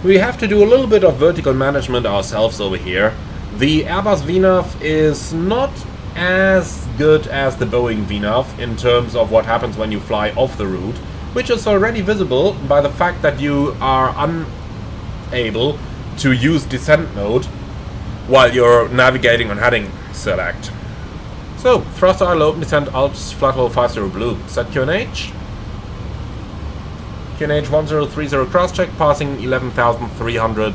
We have to do a little bit of vertical management ourselves over here. The Airbus VNAV is not as good as the Boeing VNAV in terms of what happens when you fly off the route, which is already visible by the fact that you are unable to use descent mode while you're navigating on heading select. So, thrust idle open descent alt flight 50 blue, set QNH. QNH 1030 cross check, passing 11,300.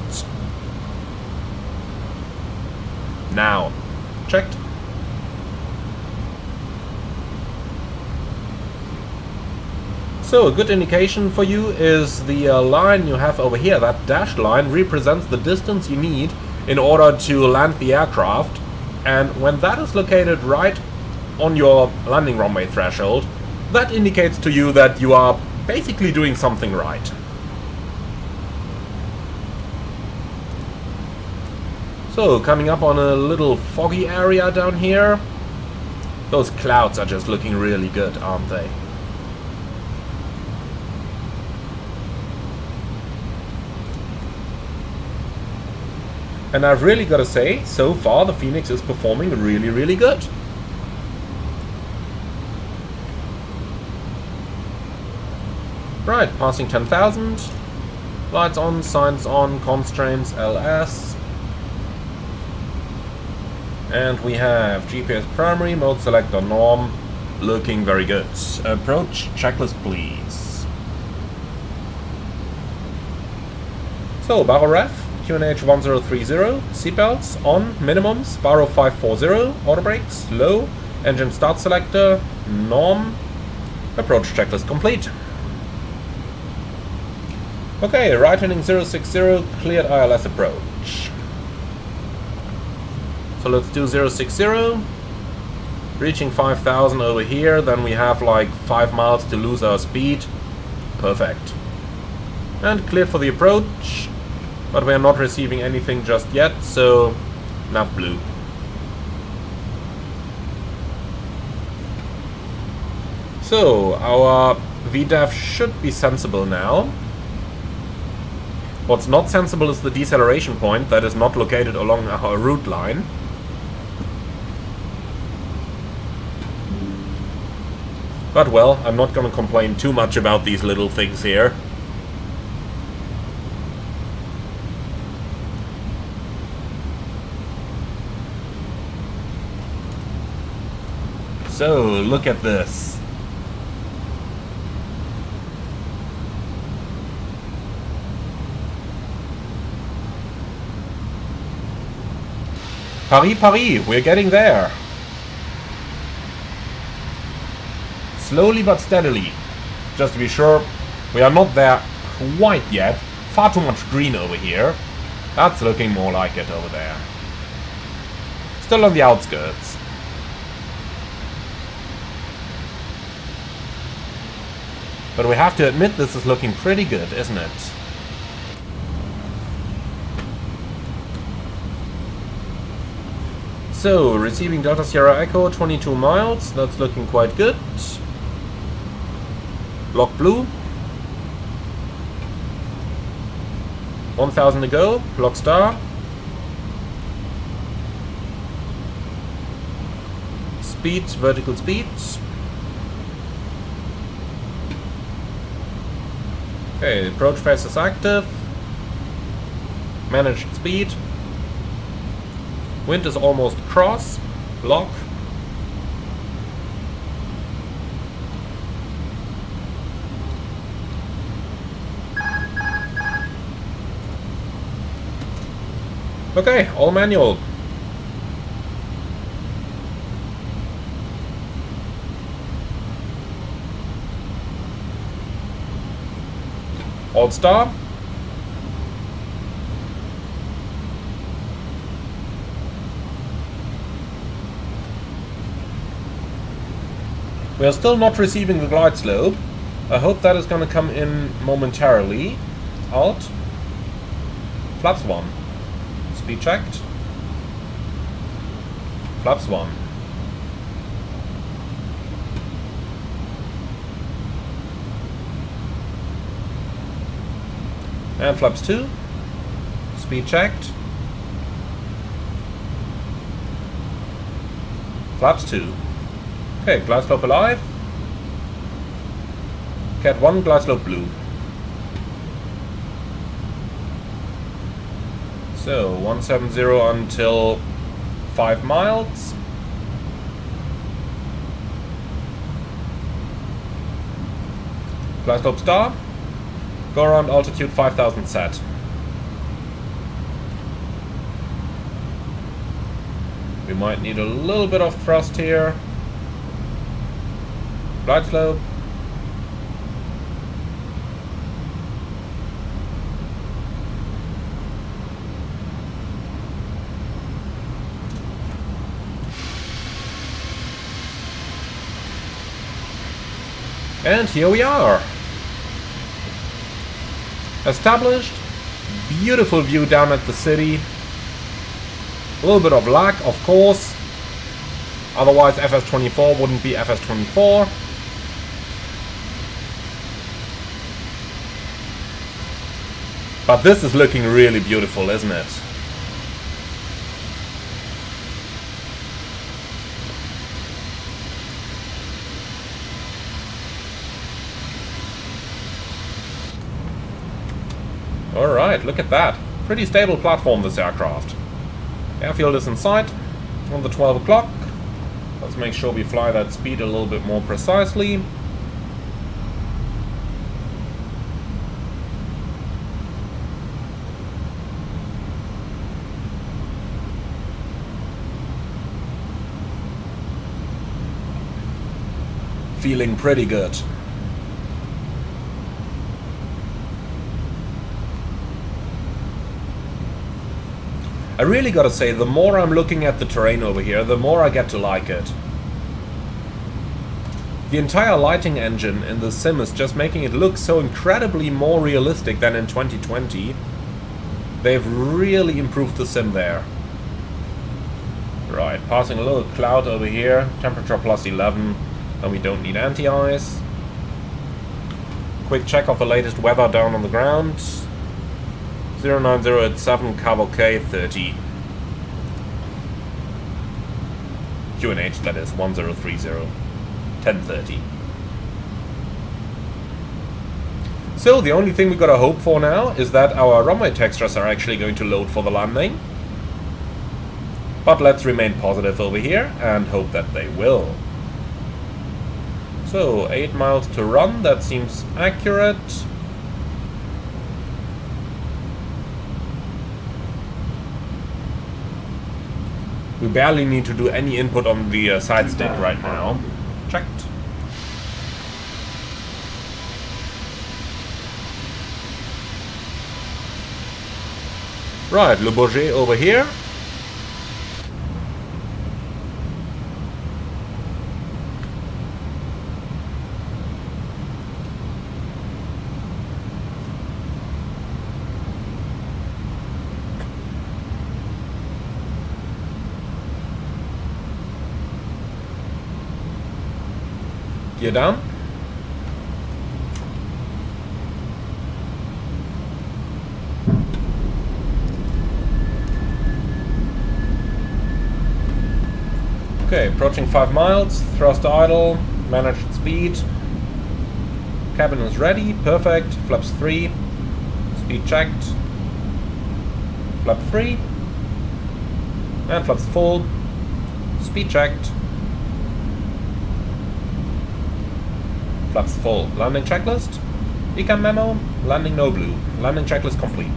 Now, checked. So a good indication for you is the line you have over here. That dashed line represents the distance you need in order to land the aircraft, and when that is located right on your landing runway threshold, that indicates to you that you are basically doing something right. So, coming up on a little foggy area down here. Those clouds are just looking really good, aren't they? And I've really got to say, so far the Fenix is performing really, really good. Right, passing 10,000. Lights on, signs on, constraints, LS. And we have GPS primary, mode selector norm, looking very good. Approach checklist, please. So, baro ref, QNH 1030, seatbelts on, minimums, baro 540, auto brakes, low, engine start selector, norm, approach checklist complete. Okay, right handing 060, cleared ILS approach. So let's do 060, reaching 5,000 over here, then we have like 5 miles to lose our speed. Perfect. And cleared for the approach, but we are not receiving anything just yet, so nav blue. So, our VDEV should be sensible now. What's not sensible is the deceleration point that is not located along our route line. But well, I'm not gonna complain too much about these little things here. So, look at this. Paris, Paris, we're getting there. Slowly but steadily. Just to be sure, we are not there quite yet. Far too much green over here. That's looking more like it over there. Still on the outskirts. But we have to admit this is looking pretty good, isn't it? So, receiving Delta Sierra Echo, 22 miles. That's looking quite good. Block blue. 1000 to go. Block star. Speed, vertical speed. Okay, approach phase is active. Managed speed. Wind is almost cross. Lock. Okay, all manual. All star. We are still not receiving the glide slope. I hope that is going to come in momentarily. Alt. Flaps 1. Speed checked. Flaps 1. And flaps 2. Speed checked. Flaps 2. Okay, glide slope alive. Cat 1, glide slope blue. So, 170 until 5 miles. Glide slope star. Go around altitude 5000 set. We might need a little bit of thrust here. Glide slope. And here we are. Established. Beautiful view down at the city. A little bit of lag, of course. Otherwise FS24 wouldn't be FS24. But this is looking really beautiful, isn't it? Alright, look at that. Pretty stable platform, this aircraft. Airfield is in sight on the 12 o'clock. Let's make sure we fly that speed a little bit more precisely. Feeling pretty good. I really gotta say, the more I'm looking at the terrain over here, the more I get to like it. The entire lighting engine in the sim is just making it look so incredibly more realistic than in 2020. They've really improved the sim there. Right, passing a little cloud over here, temperature plus 11. And we don't need anti-ice. Quick check of the latest weather down on the ground. 090 at 7, cavalcade 30. QNH, that is 1030. 1030. So the only thing we gotta hope for now is that our runway textures are actually going to load for the landing. But let's remain positive over here and hope that they will. So 8 miles to run, that seems accurate. We barely need to do any input on the side stick right now. Checked. Right, Le Bourget over here. Gear down. Okay, approaching 5 miles, thrust idle, managed speed. Cabin is ready, perfect, flaps 3, speed checked, flap 3, and flaps full, speed checked, flaps full. Landing checklist, ecam memo, landing no blue, landing checklist complete.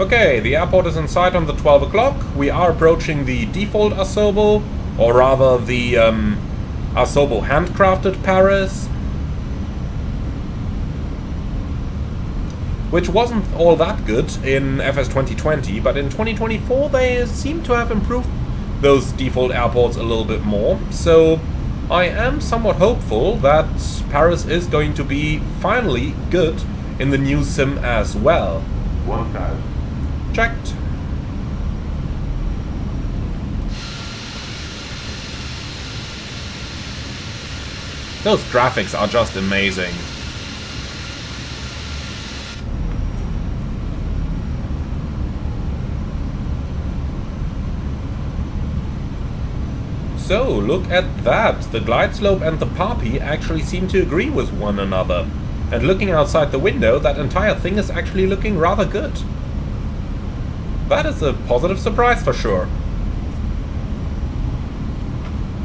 Okay, the airport is in sight on the 12 o'clock. We are approaching the default Asobo, or rather the Asobo handcrafted Paris, which wasn't all that good in FS 2020, but in 2024 they seem to have improved those default airports a little bit more. So I am somewhat hopeful that Paris is going to be finally good in the new sim as well. 1000. Checked. Those graphics are just amazing. So, look at that. The glide slope and the Papi actually seem to agree with one another. And looking outside the window, that entire thing is actually looking rather good. That is a positive surprise for sure.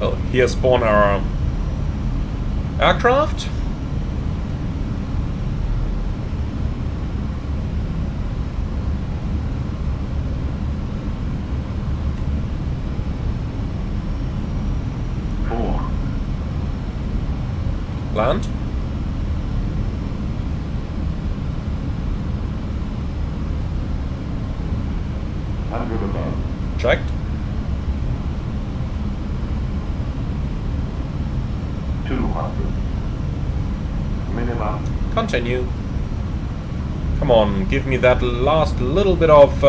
Oh, here spawn our aircraft. Land. Checked. 200. Minimum. Continue. Come on, give me that last little bit of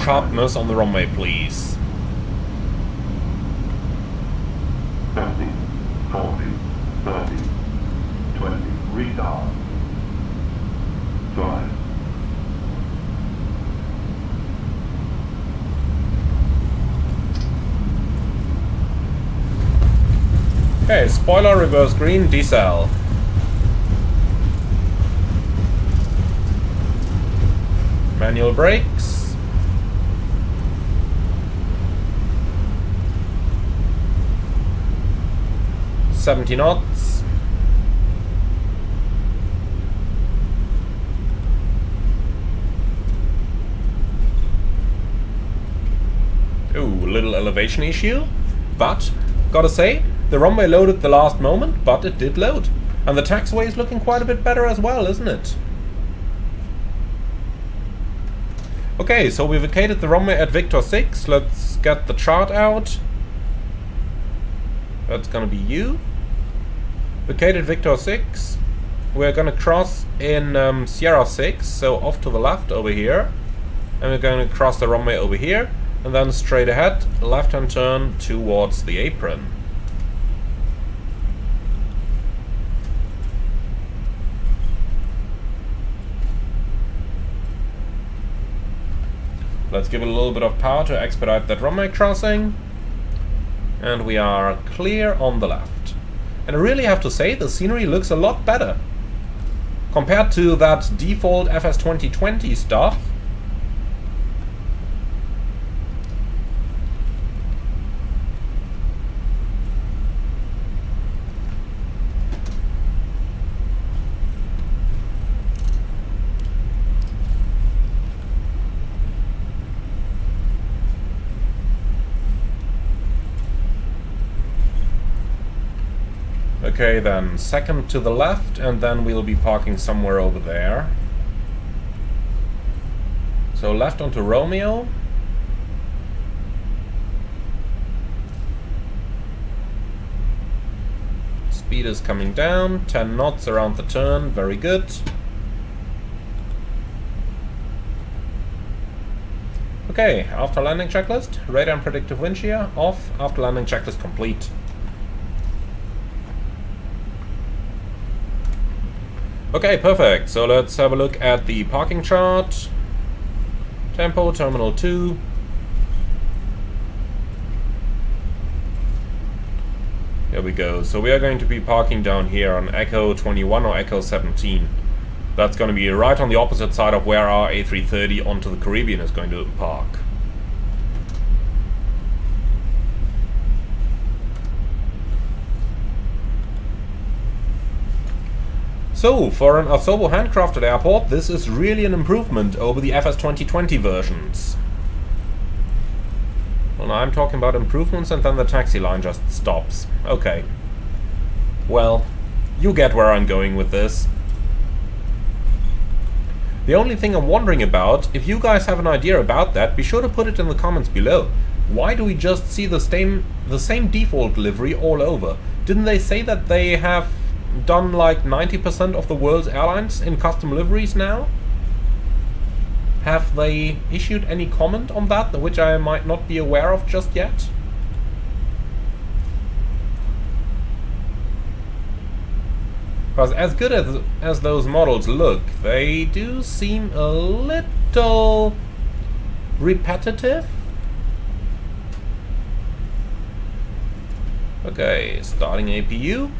sharpness on the runway, please. 50, 40, 30, 20. Retard. Drive. Okay, spoiler, reverse green, decel. Manual brakes. $70 knots. Ooh, a little elevation issue, but gotta say, the runway loaded the last moment, but it did load. And the taxiway is looking quite a bit better as well, isn't it? Okay, so we vacated the runway at Victor 6. Let's get the chart out. That's gonna be you. Vacated Victor 6. We're gonna cross in Sierra 6, so off to the left over here. And we're gonna cross the runway over here. And then straight ahead, left-hand turn towards the apron. Let's give it a little bit of power to expedite that runway crossing. And we are clear on the left. And I really have to say, the scenery looks a lot better. Compared to that default FS 2020 stuff. Okay, then second to the left, and then we'll be parking somewhere over there. So left onto Romeo. Speed is coming down, 10 knots around the turn, very good. Okay, after landing checklist, radar and predictive wind shear off, after landing checklist complete. Okay, perfect. So let's have a look at the parking chart. Tempo, Terminal 2. Here we go. So we are going to be parking down here on Echo 21 or Echo 17. That's going to be right on the opposite side of where our A330 onto the Caribbean is going to park. So, for an Asobo handcrafted airport, this is really an improvement over the FS 2020 versions. Well, I'm talking about improvements and then the taxi line just stops. Okay. Well, you get where I'm going with this. The only thing I'm wondering about, if you guys have an idea about that, be sure to put it in the comments below. Why do we just see the same default livery all over? Didn't they say that they have done like 90% of the world's airlines in custom liveries now? Have they issued any comment on that, which I might not be aware of just yet? Because as good as those models look, they do seem a little repetitive. Okay, starting APU.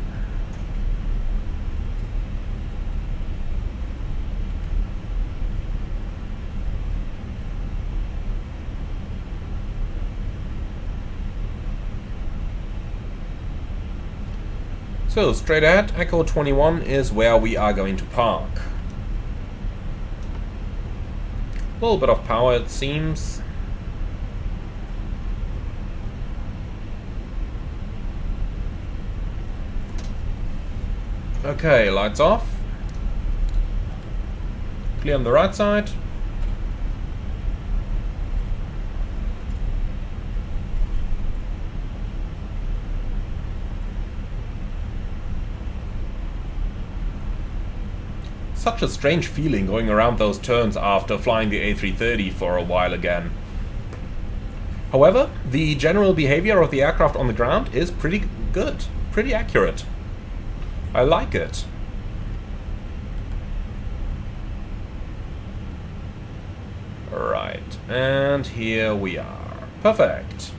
So, straight ahead, Echo 21 is where we are going to park. A little bit of power, it seems. Okay, lights off. Clear on the right side. Such a strange feeling going around those turns after flying the A330 for a while again. However, the general behavior of the aircraft on the ground is pretty good, pretty accurate. I like it. Right, and here we are. Perfect.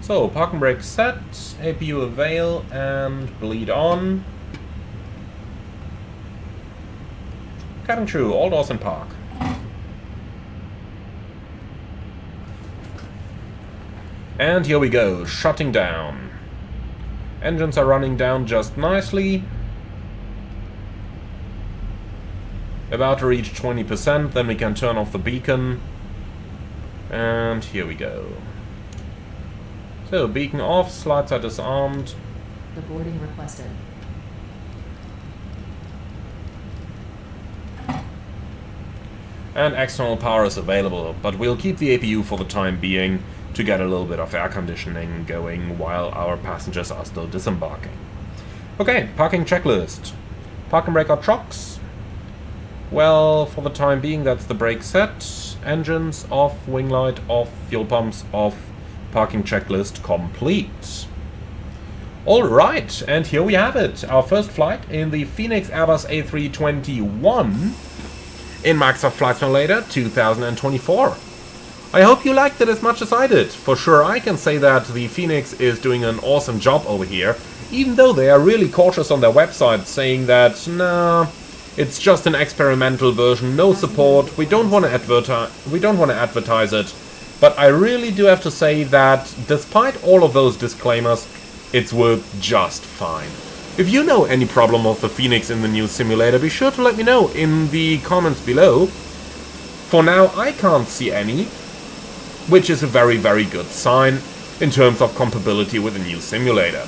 So, parking brake set, APU avail, and bleed on. Cabin crew, all doors in park. And here we go, shutting down. Engines are running down just nicely. About to reach 20%, then we can turn off the beacon. And here we go. So, beacon off, slides are disarmed. The boarding requested. And external power is available, but we'll keep the APU for the time being to get a little bit of air conditioning going while our passengers are still disembarking. Okay, parking checklist. Park and brake our trucks. Well, for the time being, that's the brake set. engines off, wing light off, fuel pumps off, parking checklist complete. Alright, and here we have it. Our first flight in the Fenix Airbus A321 in Microsoft Flight Simulator 2024. I hope you liked it as much as I did. For sure I can say that the Fenix is doing an awesome job over here, even though they are really cautious on their website, saying that, nah, it's just an experimental version, no support, we don't want to advertise it. But I really do have to say that, despite all of those disclaimers, it's worked just fine. If you know any problem of the Fenix in the new simulator, be sure to let me know in the comments below. For now, I can't see any, which is a very, very good sign in terms of compatibility with the new simulator.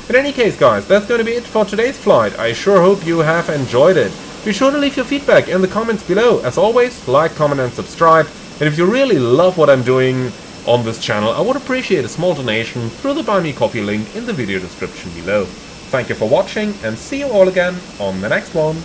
In any case, guys, that's going to be it for today's flight. I sure hope you have enjoyed it. Be sure to leave your feedback in the comments below. As always, like, comment and subscribe. And if you really love what I'm doing on this channel, I would appreciate a small donation through the Buy Me Coffee link in the video description below. Thank you for watching, and see you all again on the next one.